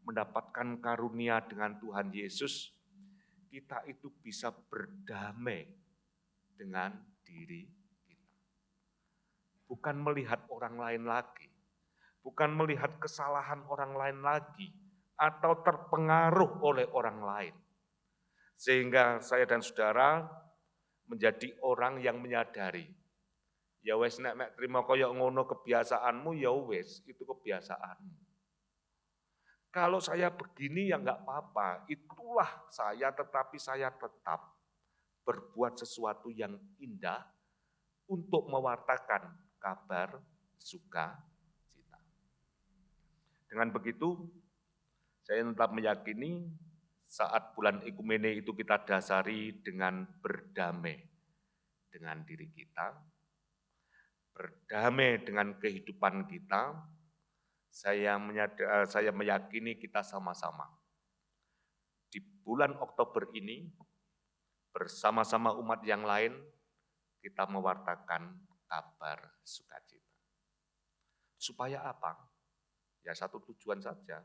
mendapatkan karunia dengan Tuhan Yesus, kita itu bisa berdamai dengan diri kita. Bukan melihat orang lain lagi, bukan melihat kesalahan orang lain lagi, atau terpengaruh oleh orang lain. Sehingga saya dan saudara menjadi orang yang menyadari, ya wes nek mek trimo kaya ngono kebiasaanmu, ya wes itu kebiasaanmu. Kalau saya begini ya enggak apa-apa, itulah saya, tetapi saya tetap berbuat sesuatu yang indah untuk mewartakan kabar sukacita. Dengan begitu, saya tetap meyakini saat bulan Ekumene itu kita dasari dengan berdamai dengan diri kita, berdamai dengan kehidupan kita. Saya meyakini kita sama-sama di bulan Oktober ini bersama-sama umat yang lain kita mewartakan kabar sukacita. Supaya apa? Ya satu tujuan saja.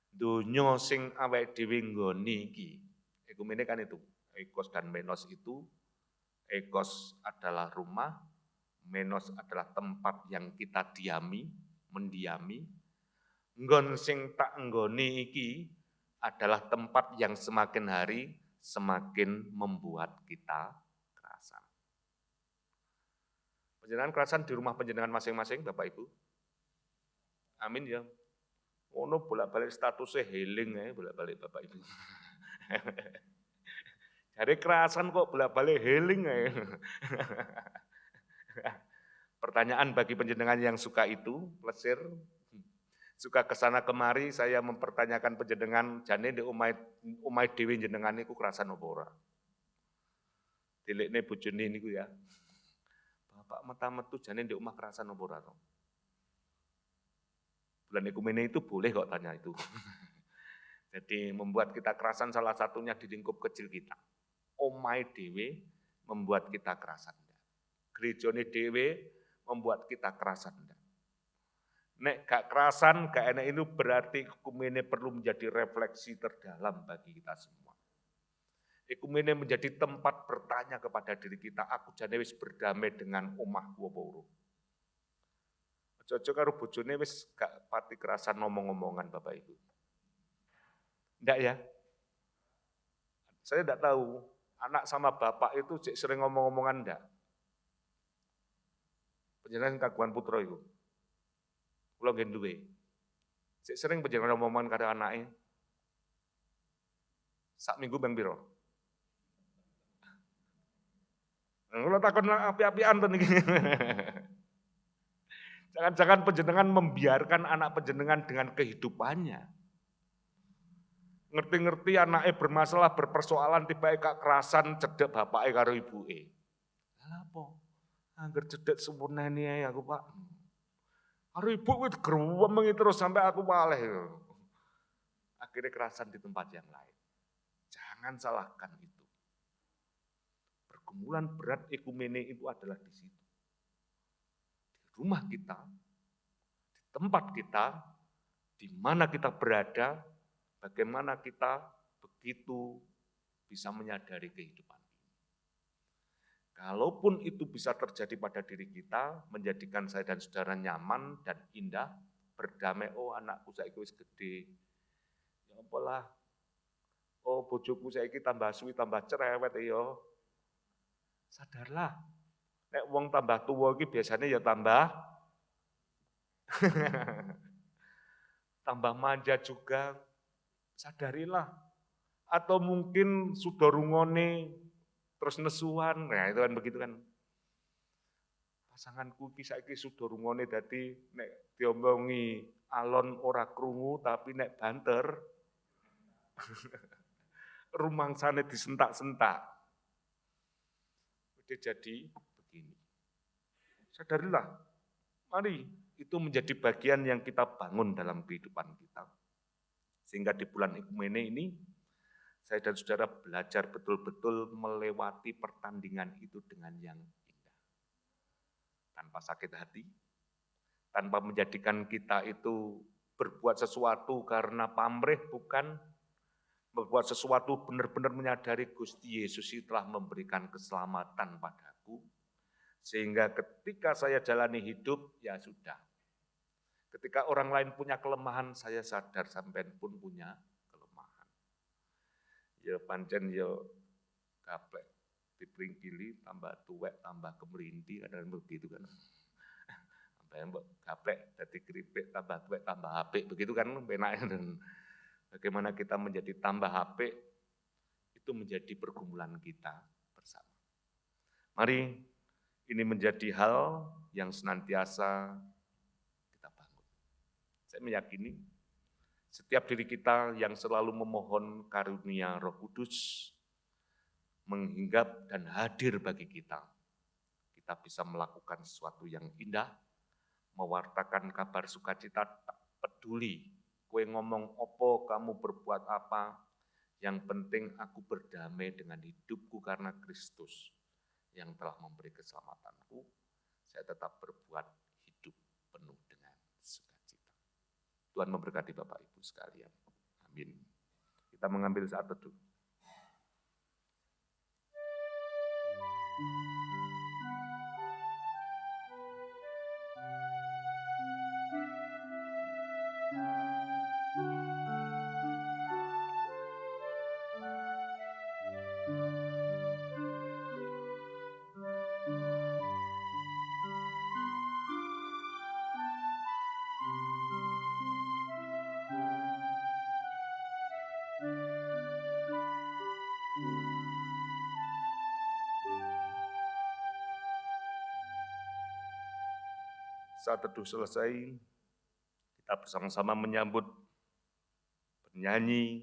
Donya sing awake dhewe nggoni iki. Ekumene kan itu, ekos dan menos itu, ekos adalah rumah, menos adalah tempat yang kita mendiami. Nggon sing tak nggoni iki adalah tempat yang semakin hari semakin membuat kita kerasan. Panjenengan kerasan di rumah panjenengan masing-masing, Bapak Ibu? Amin ya. Ono bolak-balik statusnya healing ya, bolak-balik Bapak Ibu. Jadi kerasan kok bolak-balik healing ya. Pertanyaan bagi panjenengan yang suka itu, plesir, suka kesana kemari, saya mempertanyakan panjenengan, jane di umai dewi jenengan niku kerasan apa ora? Dilekne bojone niku ya. Bapak metu jane di omah kerasan apa ora to? Bulan Ekumene itu boleh kok tanya itu. Jadi membuat kita kerasan salah satunya di lingkup kecil kita. Omai dewe membuat kita kerasan. Gerejone dewe membuat kita kerasan. Nek gak kerasan, gak enak itu berarti Ekumene perlu menjadi refleksi terdalam bagi kita semua. Ekumene menjadi tempat bertanya kepada diri kita, aku jane wis berdamai dengan omahku apa urung. Aja karo bojone wis gak pati kerasan ngomong-ngomongan Bapak Ibu. Enggak ya? Saya enggak tahu, anak sama bapak itu sering ngomong-ngomongan enggak? Panjenengan kagungan putra itu. Kula nggih duwe. Sering panjenengan ngomong-ngomongan karo anake. Sak minggu ping pira? Kula takon api-apian to niki. Jangan-jangan panjenengan membiarkan anak panjenengan dengan kehidupannya. Ngerti-ngerti anaknya bermasalah, berpersoalan, tiba-tiba kekerasan cedek bapaknya karo ibuke. Lha apa? Angger cedek sempurnane ae aku, Pak. Karo ibu kuwi gruwemeng terus sampai aku waleh. Akhirnya kekerasan di tempat yang lain. Jangan salahkan itu. Pergumulan berat Ekumene itu adalah di situ. Di rumah kita, di tempat kita, di mana kita berada, bagaimana kita begitu bisa menyadari kehidupan ini. Kalaupun itu bisa terjadi pada diri kita, menjadikan saya dan saudara nyaman dan indah, berdamai, oh anakku saiki wis gede, ya apalah, oh bojoku saiki tambah suwi, tambah cerewet ya. Sadarlah, nek wong tambah tua iki biasanya ya tambah tambah manja juga. Sadarilah. Atau mungkin sudah rungone terus nesuan, nah itu kan begitu kan. pasanganku iki saiki sudurungane dadi nek diomongi alon ora krungu tapi nek banter rumangsane disentak-sentak. Udah jadi begini. Sadarilah, mari itu menjadi bagian yang kita bangun dalam kehidupan kita. Sehingga di bulan Ekumene ini, saya dan saudara belajar betul-betul melewati pertandingan itu dengan yang indah. Tanpa sakit hati, tanpa menjadikan kita itu berbuat sesuatu karena pamrih, bukan berbuat sesuatu benar-benar menyadari Gusti Yesus itu telah memberikan keselamatan padaku, sehingga ketika saya jalani hidup, ya sudah. Ketika orang lain punya kelemahan, saya sadar sampean pun punya kelemahan. Ya pancen ya gaplek dipringkili, tambah tuwek, tambah kemelinti, kadang begitu kan. Sampai mbok gaplek dadi keripik, tambah tuwek, tambah apik, begitu kan penake. Dan bagaimana kita menjadi tambah apik, itu menjadi pergumulan kita bersama. Mari ini menjadi hal yang senantiasa kita bangun. Saya meyakini setiap diri kita yang selalu memohon karunia Roh Kudus menghinggap dan hadir bagi kita. Kita bisa melakukan sesuatu yang indah, mewartakan kabar sukacita, tak peduli kue ngomong opo, kamu berbuat apa, yang penting aku berdamai dengan hidupku karena Kristus yang telah memberi keselamatanku, saya tetap berbuat hidup penuh dengan sukacita. Tuhan memberkati Bapak Ibu sekalian. Amin. Kita mengambil saat teduh. Saat teduh selesai, kita bersama-sama menyambut penyanyi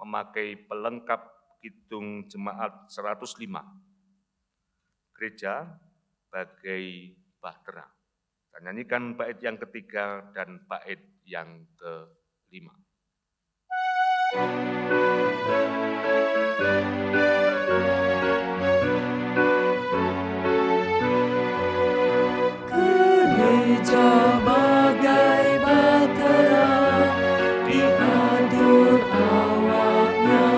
memakai pelengkap kidung jemaat 105. Gereja bagai bahtera. Kita nyanyikan bait yang ketiga dan bait yang kelima. Gereja bagai bahtera diatur awaknya,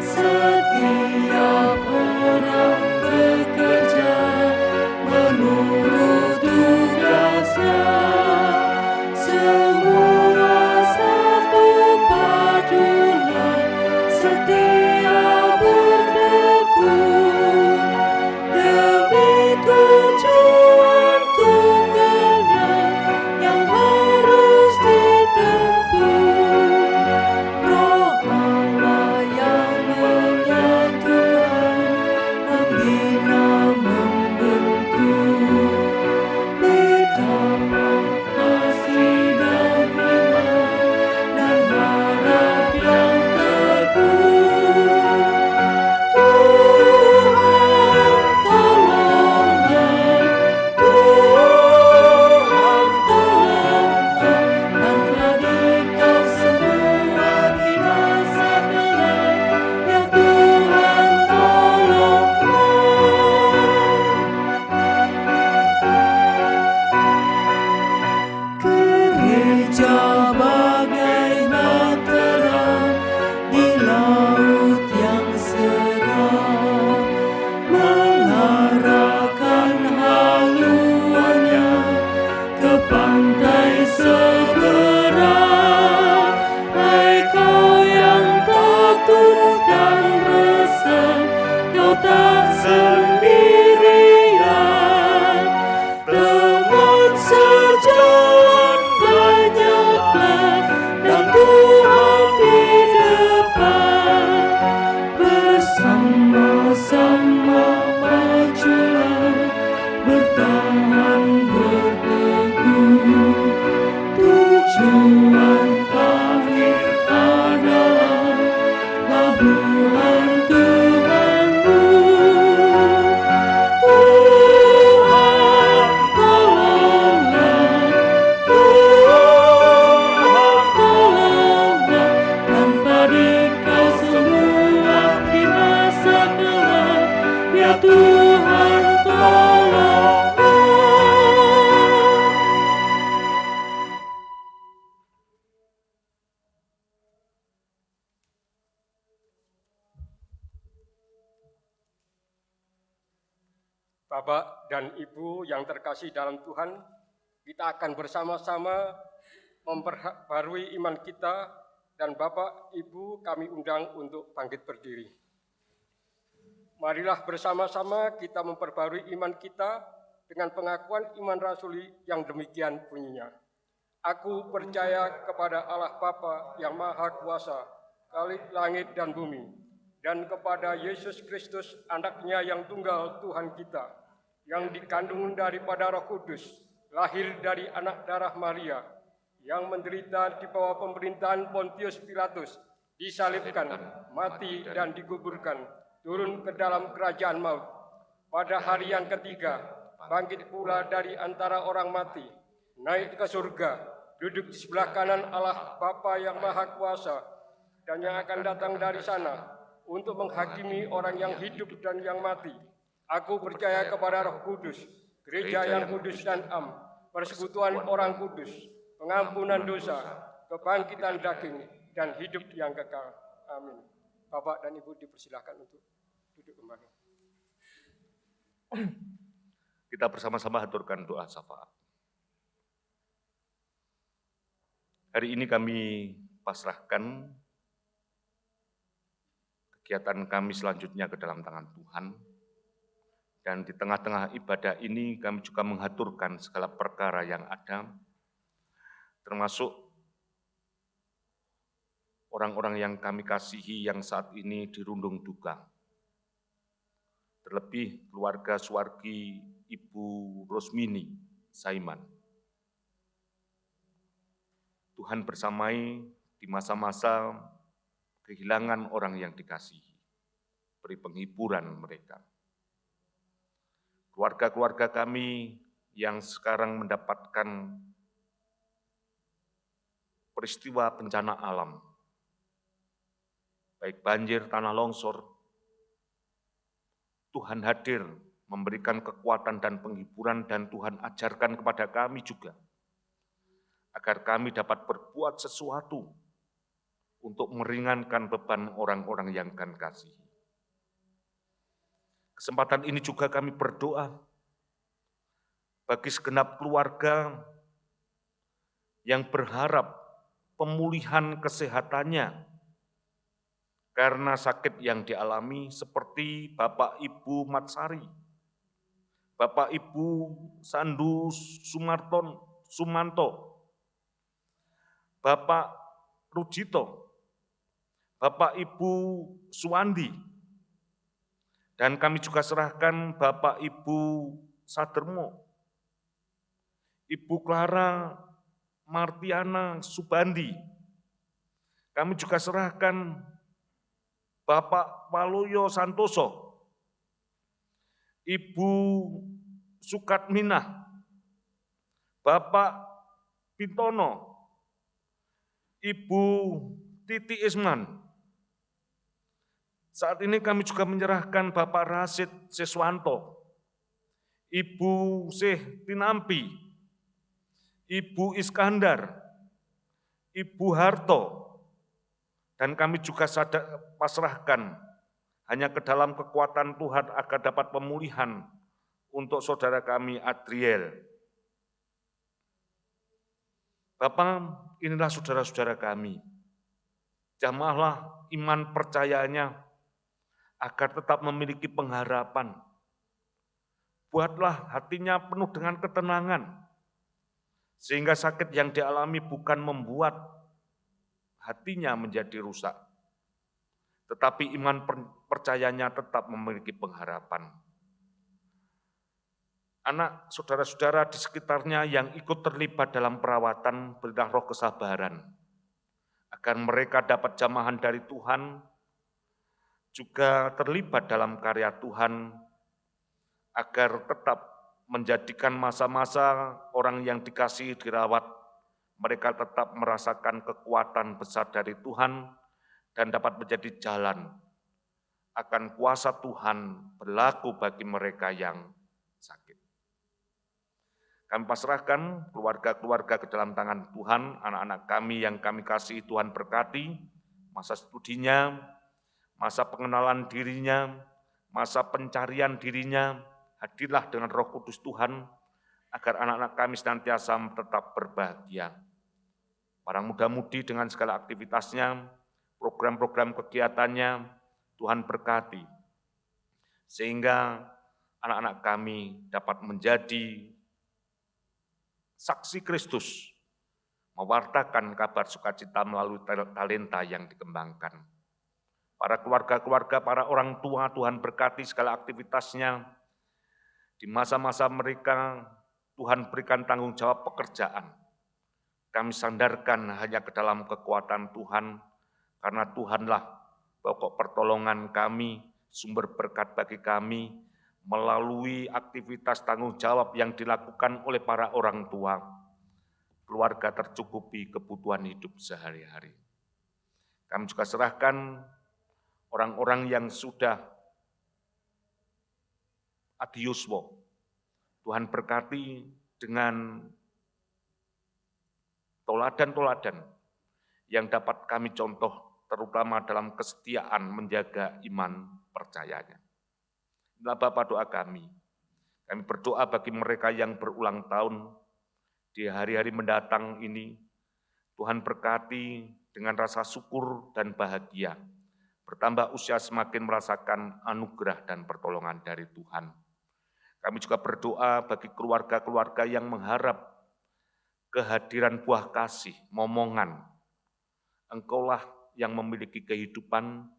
setiap orang bekerja menurut tugasnya, semua Bapak dan Ibu yang terkasih dalam Tuhan, kita akan bersama-sama memperbarui iman kita, dan Bapak, Ibu kami undang untuk bangkit berdiri. Marilah bersama-sama kita memperbarui iman kita dengan pengakuan iman rasuli yang demikian bunyinya. Aku percaya kepada Allah Bapa yang Maha Kuasa, Khalik langit dan bumi, dan kepada Yesus Kristus, Anak-Nya yang tunggal Tuhan kita, yang dikandung daripada Roh Kudus, lahir dari anak darah Maria, yang menderita di bawah pemerintahan Pontius Pilatus, disalibkan, mati dan dikuburkan, turun ke dalam kerajaan maut. Pada hari yang ketiga, bangkit pula dari antara orang mati, naik ke surga, duduk di sebelah kanan Allah Bapa yang Maha Kuasa, dan yang akan datang dari sana untuk menghakimi orang yang hidup dan yang mati. Aku percaya kepada Roh Kudus, gereja yang kudus dan am, persekutuan orang kudus, pengampunan dosa, kebangkitan daging, dan hidup yang kekal. Amin. Bapak dan Ibu dipersilakan untuk duduk kembali. Kita bersama-sama haturkan doa syafaat. Hari ini kami pasrahkan kegiatan kami selanjutnya ke dalam tangan Tuhan. Dan di tengah-tengah ibadah ini kami juga menghaturkan segala perkara yang ada, termasuk orang-orang yang kami kasihi yang saat ini dirundung duka. Terlebih keluarga Suwargi Ibu Rosmini Saiman. Tuhan bersamai di masa-masa kehilangan orang yang dikasihi, beri penghiburan mereka. Keluarga-keluarga kami yang sekarang mendapatkan peristiwa bencana alam, baik banjir, tanah longsor, Tuhan hadir memberikan kekuatan dan penghiburan, dan Tuhan ajarkan kepada kami juga, agar kami dapat berbuat sesuatu untuk meringankan beban orang-orang yang kami kasihi. Kesempatan ini juga kami berdoa bagi segenap keluarga yang berharap pemulihan kesehatannya karena sakit yang dialami, seperti Bapak Ibu Matsari, Bapak Ibu Sandu Sumanto, Bapak Rujito, Bapak Ibu Suwandi, dan kami juga serahkan Bapak Ibu Sadermo, Ibu Clara Martiana Subandi. Kami juga serahkan Bapak Waluyo Santoso, Ibu Sukatminah, Bapak Pintono, Ibu Titi Isman. Saat ini kami juga menyerahkan Bapak Rasid Siswanto, Ibu Syeh Tinampi, Ibu Iskandar, Ibu Harto, dan kami juga pasrahkan hanya ke dalam kekuatan Tuhan agar dapat pemulihan untuk saudara kami Adriel. Bapak, inilah saudara-saudara kami. Jamahlah iman percayanya agar tetap memiliki pengharapan. Buatlah hatinya penuh dengan ketenangan, sehingga sakit yang dialami bukan membuat hatinya menjadi rusak, tetapi iman percayanya tetap memiliki pengharapan. Anak saudara-saudara di sekitarnya yang ikut terlibat dalam perawatan, berilah roh kesabaran, agar mereka dapat jamahan dari Tuhan, juga terlibat dalam karya Tuhan, agar tetap menjadikan masa-masa orang yang dikasihi dirawat, mereka tetap merasakan kekuatan besar dari Tuhan dan dapat menjadi jalan akan kuasa Tuhan berlaku bagi mereka yang sakit. Kami pasrahkan keluarga-keluarga ke dalam tangan Tuhan, anak-anak kami yang kami kasihi Tuhan berkati, masa studinya, masa pengenalan dirinya, masa pencarian dirinya, hadirlah dengan Roh Kudus Tuhan, agar anak-anak kami senantiasa tetap berbahagia. Para muda-mudi dengan segala aktivitasnya, program-program kegiatannya, Tuhan berkati, sehingga anak-anak kami dapat menjadi saksi Kristus, mewartakan kabar sukacita melalui talenta yang dikembangkan. Para keluarga-keluarga, para orang tua, Tuhan berkati segala aktivitasnya. Di masa-masa mereka, Tuhan berikan tanggung jawab pekerjaan. Kami sandarkan hanya ke dalam kekuatan Tuhan, karena Tuhanlah pokok pertolongan kami, sumber berkat bagi kami, melalui aktivitas tanggung jawab yang dilakukan oleh para orang tua. Keluarga tercukupi kebutuhan hidup sehari-hari. Kami juga serahkan orang-orang yang sudah adiuswo. Tuhan berkati dengan toladan-toladan yang dapat kami contoh, terutama dalam kesetiaan menjaga iman percayanya. Inilah Bapa doa kami. Kami berdoa bagi mereka yang berulang tahun di hari-hari mendatang ini. Tuhan berkati dengan rasa syukur dan bahagia. Bertambah usia semakin merasakan anugerah dan pertolongan dari Tuhan. Kami juga berdoa bagi keluarga-keluarga yang mengharap kehadiran buah kasih, momongan. Engkaulah yang memiliki kehidupan,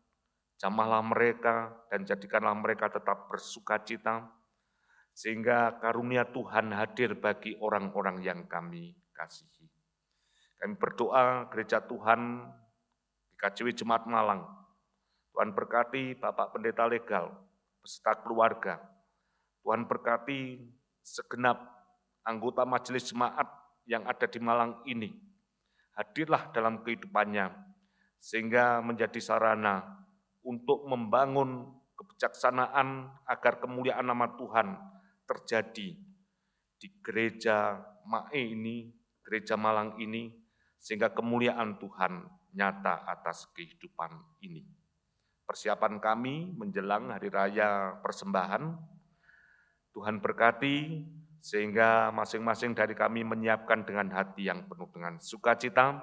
jamahlah mereka dan jadikanlah mereka tetap bersukacita, sehingga karunia Tuhan hadir bagi orang-orang yang kami kasihi. Kami berdoa gereja Tuhan di KJW Jemaat Malang. Tuhan berkati Bapak Pendeta Legal beserta keluarga. Tuhan berkati segenap anggota majelis jemaat yang ada di Malang ini. Hadirlah dalam kehidupannya, sehingga menjadi sarana untuk membangun kebijaksanaan agar kemuliaan nama Tuhan terjadi di gereja MAE ini, gereja Malang ini, sehingga kemuliaan Tuhan nyata atas kehidupan ini. Persiapan kami menjelang Hari Raya Persembahan, Tuhan berkati sehingga masing-masing dari kami menyiapkan dengan hati yang penuh dengan sukacita,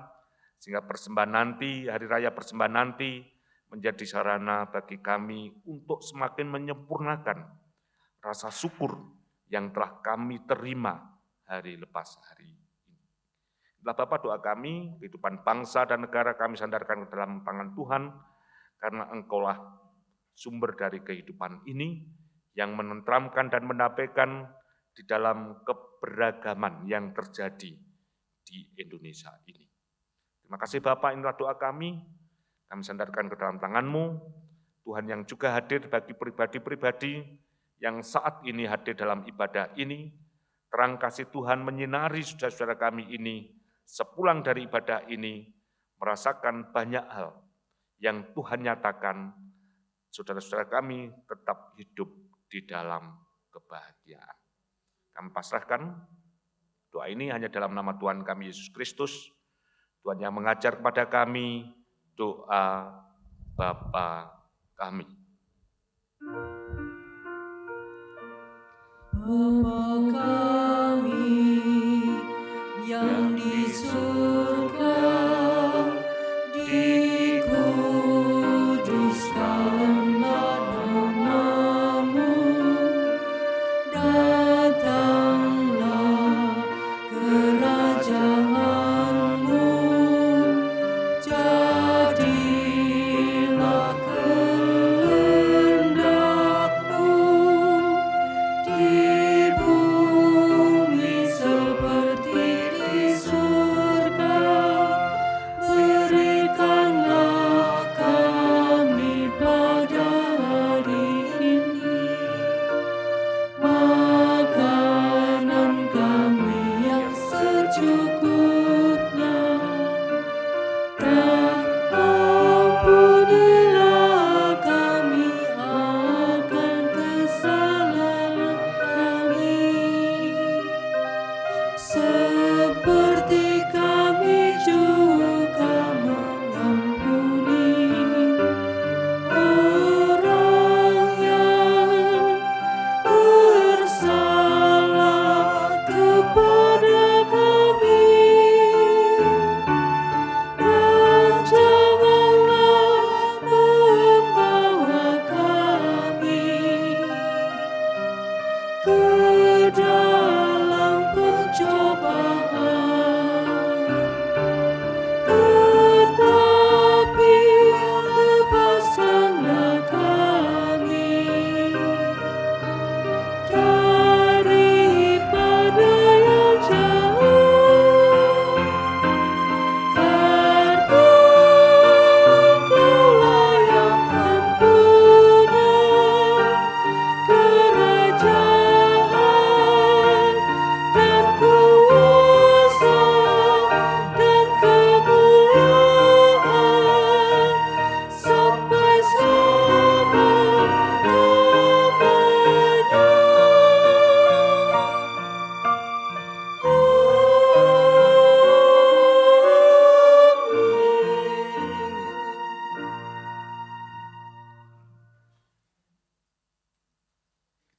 sehingga persembahan nanti, Hari Raya Persembahan nanti menjadi sarana bagi kami untuk semakin menyempurnakan rasa syukur yang telah kami terima hari lepas hari ini. Inilah Bapa doa kami, kehidupan bangsa dan negara kami sandarkan ke dalam tangan Tuhan, karena Engkaulah sumber dari kehidupan ini yang menenteramkan dan mendamaikan di dalam keberagaman yang terjadi di Indonesia ini. Terima kasih Bapak, inilah doa kami sandarkan ke dalam tangan-Mu, Tuhan yang juga hadir bagi pribadi-pribadi yang saat ini hadir dalam ibadah ini. Terang kasih Tuhan menyinari saudara-saudara kami ini, sepulang dari ibadah ini, merasakan banyak hal yang Tuhan nyatakan, saudara-saudara kami tetap hidup di dalam kebahagiaan. Kami pasrahkan doa ini hanya dalam nama Tuhan kami Yesus Kristus, Tuhan yang mengajar kepada kami doa Bapa kami. Bapa kami yang di surga, dikuduskanlah nama-Mu, datanglah kerajaan-Mu, jadilah kehendak-Mu di bumi seperti di surga.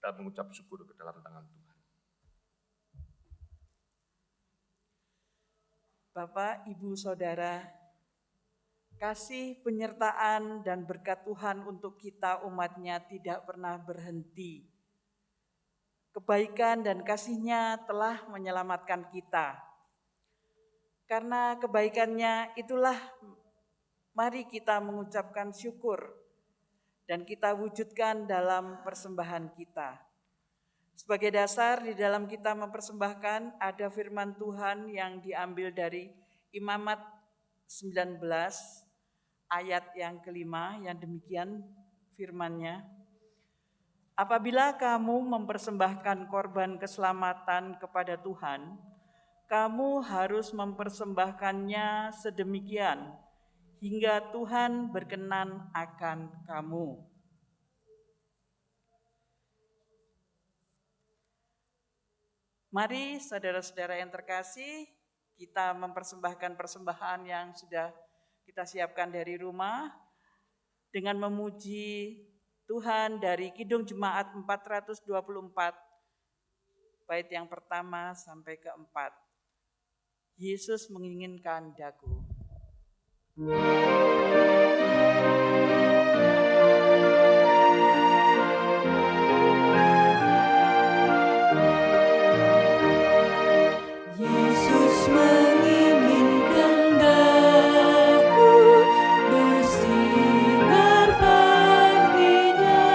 kita mengucap syukur ke dalam tangan Tuhan. Bapak, Ibu, Saudara, kasih, penyertaan, dan berkat Tuhan untuk kita umat-Nya tidak pernah berhenti. Kebaikan dan kasih-Nya telah menyelamatkan kita. Karena kebaikan-Nya itulah mari kita mengucapkan syukur dan kita wujudkan dalam persembahan kita. Sebagai dasar di dalam kita mempersembahkan ada firman Tuhan yang diambil dari Imamat 19 ayat yang kelima yang demikian firman-Nya. Apabila kamu mempersembahkan korban keselamatan kepada Tuhan, kamu harus mempersembahkannya sedemikian hingga Tuhan berkenan akan kamu. Mari saudara-saudara yang terkasih, kita mempersembahkan persembahan yang sudah kita siapkan dari rumah dengan memuji Tuhan dari Kidung Jemaat 424, bait yang pertama sampai keempat. Yesus menginginkan daku. Yesus menginginkan daku bersinar baginya,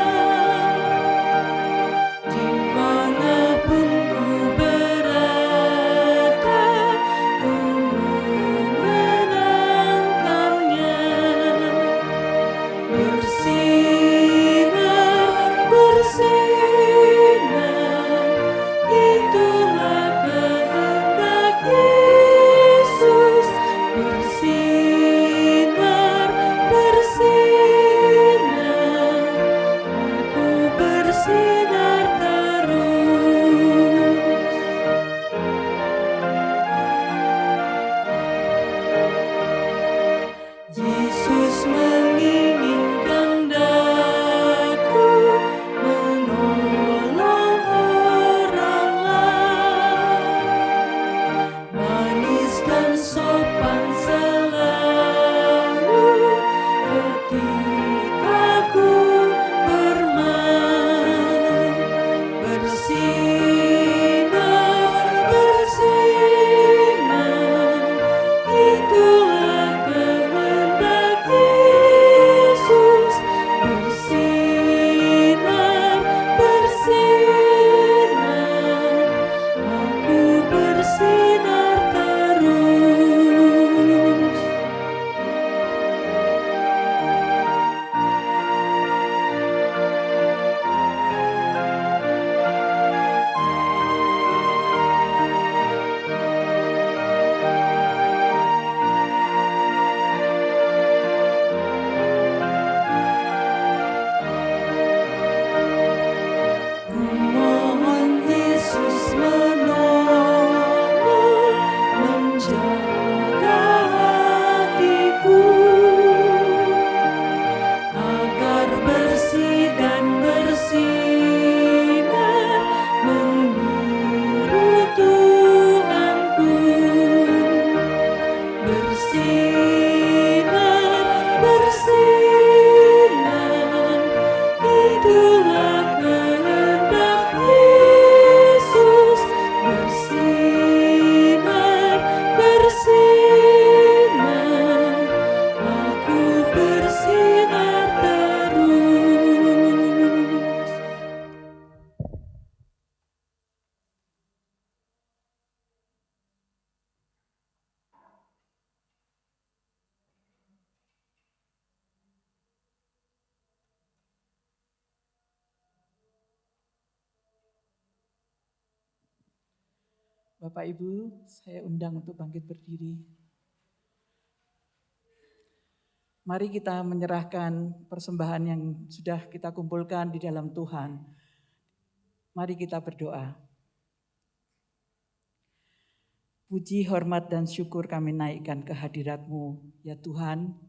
dimanapun ku berada, ku mengenangkannya. Bersinar, bersinar, itulah kehendak Yesus. Bersinar, bersinar, aku bersinar terus. Yesus menginginkan daku menolong orang lain, manis dan sopan selalu ketika ku bermain. Bersinar, bersinar, itulah kehendak Yesus. Bersinar, bersinar, aku bersinar terus. Ku mohon Yesus menolong, menjaga hatiku, agar bersih dan bersinar menurut Tuhanku. Bersinar, bersinar, itulah kehendak Yesus. Bersinar, bersinar, aku bersinar terus. Bapak Ibu, saya undang untuk bangkit berdiri. Mari kita menyerahkan persembahan yang sudah kita kumpulkan di dalam Tuhan. Mari kita berdoa. Puji, hormat, dan syukur kami naikkan ke hadirat-Mu, ya Tuhan.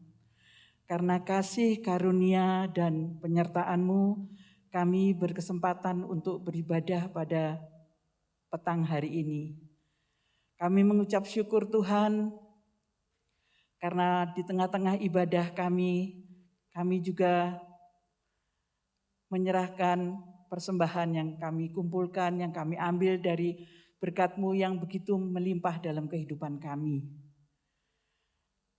Karena kasih, karunia, dan penyertaan-Mu, kami berkesempatan untuk beribadah pada petang hari ini. Kami mengucap syukur Tuhan karena di tengah-tengah ibadah kami juga menyerahkan persembahan yang kami kumpulkan, yang kami ambil dari berkat-Mu yang begitu melimpah dalam kehidupan kami.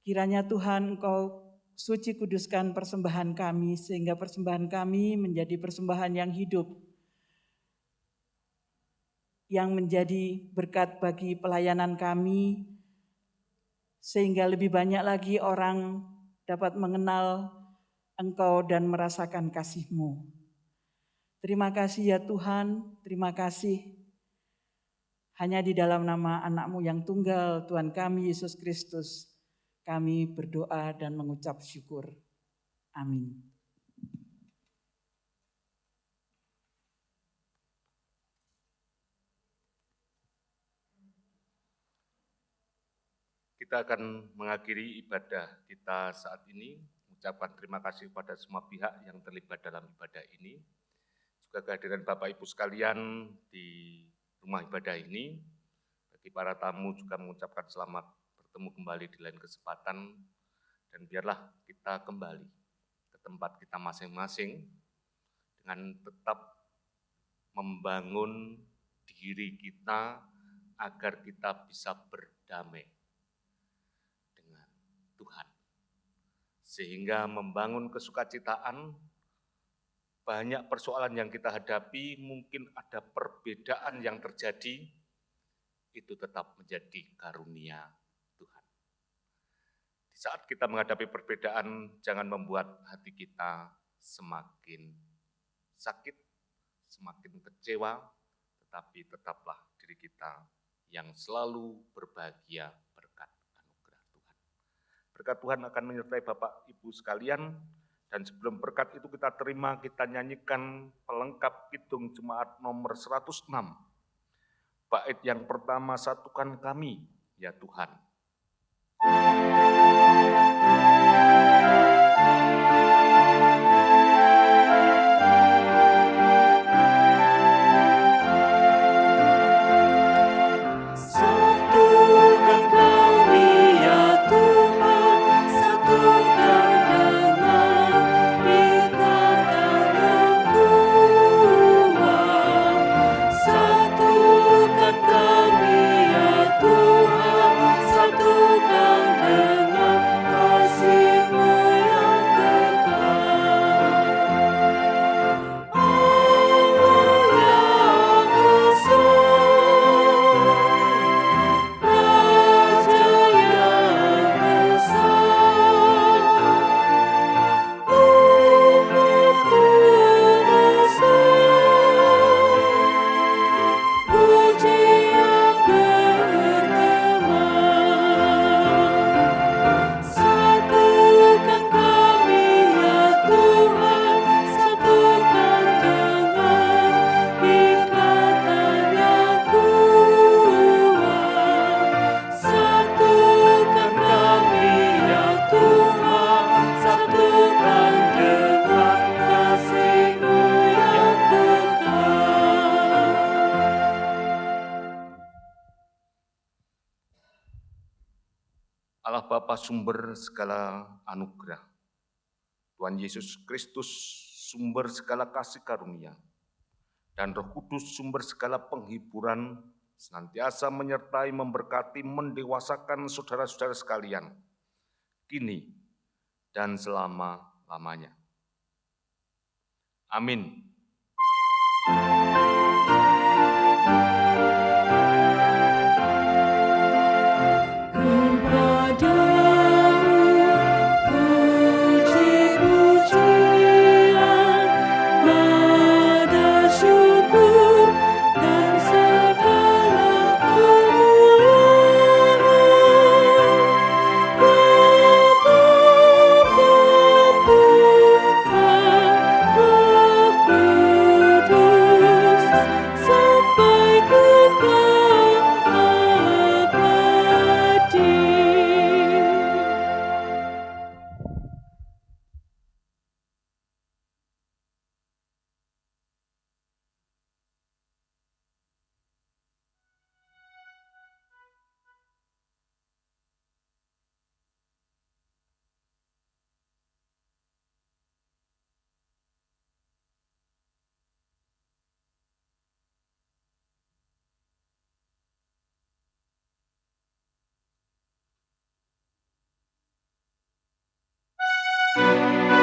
Kiranya Tuhan Engkau suci kuduskan persembahan kami, sehingga persembahan kami menjadi persembahan yang hidup, yang menjadi berkat bagi pelayanan kami, sehingga lebih banyak lagi orang dapat mengenal Engkau dan merasakan kasih-Mu. Terima kasih ya Tuhan, terima kasih. Hanya di dalam nama anak-Mu yang tunggal, Tuhan kami Yesus Kristus, kami berdoa dan mengucap syukur. Amin. Kita akan mengakhiri ibadah kita saat ini, mengucapkan terima kasih kepada semua pihak yang terlibat dalam ibadah ini, juga kehadiran Bapak Ibu sekalian di rumah ibadah ini. Bagi para tamu juga mengucapkan selamat bertemu kembali di lain kesempatan, dan biarlah kita kembali ke tempat kita masing-masing dengan tetap membangun diri kita agar kita bisa berdamai dengan Tuhan. Sehingga membangun kesukacitaan, banyak persoalan yang kita hadapi, mungkin ada perbedaan yang terjadi, itu tetap menjadi karunia Tuhan. Di saat kita menghadapi perbedaan, jangan membuat hati kita semakin sakit, semakin kecewa, tetapi tetaplah diri kita yang selalu berbahagia berkat anugerah Tuhan. Berkat Tuhan akan menyertai Bapak Ibu sekalian. Dan sebelum berkat itu kita terima, kita nyanyikan pelengkap Kidung Jemaat nomor 106. Bait yang pertama, satukan kami, ya Tuhan. Satukan kami ya Tuhan, satukan dengan ikatan yang kuat. Satukan kami ya Tuhan, satukan dengan kasih-Mu yang kekal. Allah yang esa, Raja yang esa, umat-Mu esa, puji yang bergema. Satukan kami ya Tuhan, satukan dengan ikatan yang kuat. Satukan kami ya Tuhan, satukan dengan kasih-Mu yang kekal. Allah Bapa sumber segala anugerah, Tuhan Yesus Kristus sumber segala kasih karunia, dan Roh Kudus sumber segala penghiburan, senantiasa menyertai, memberkati, mendewasakan saudara-saudara sekalian, kini dan selama-lamanya. Amin. Puji-pujian, nada syukur dan segala kemuliaan, Bapa, Putra, Roh Kudus, Tuhan.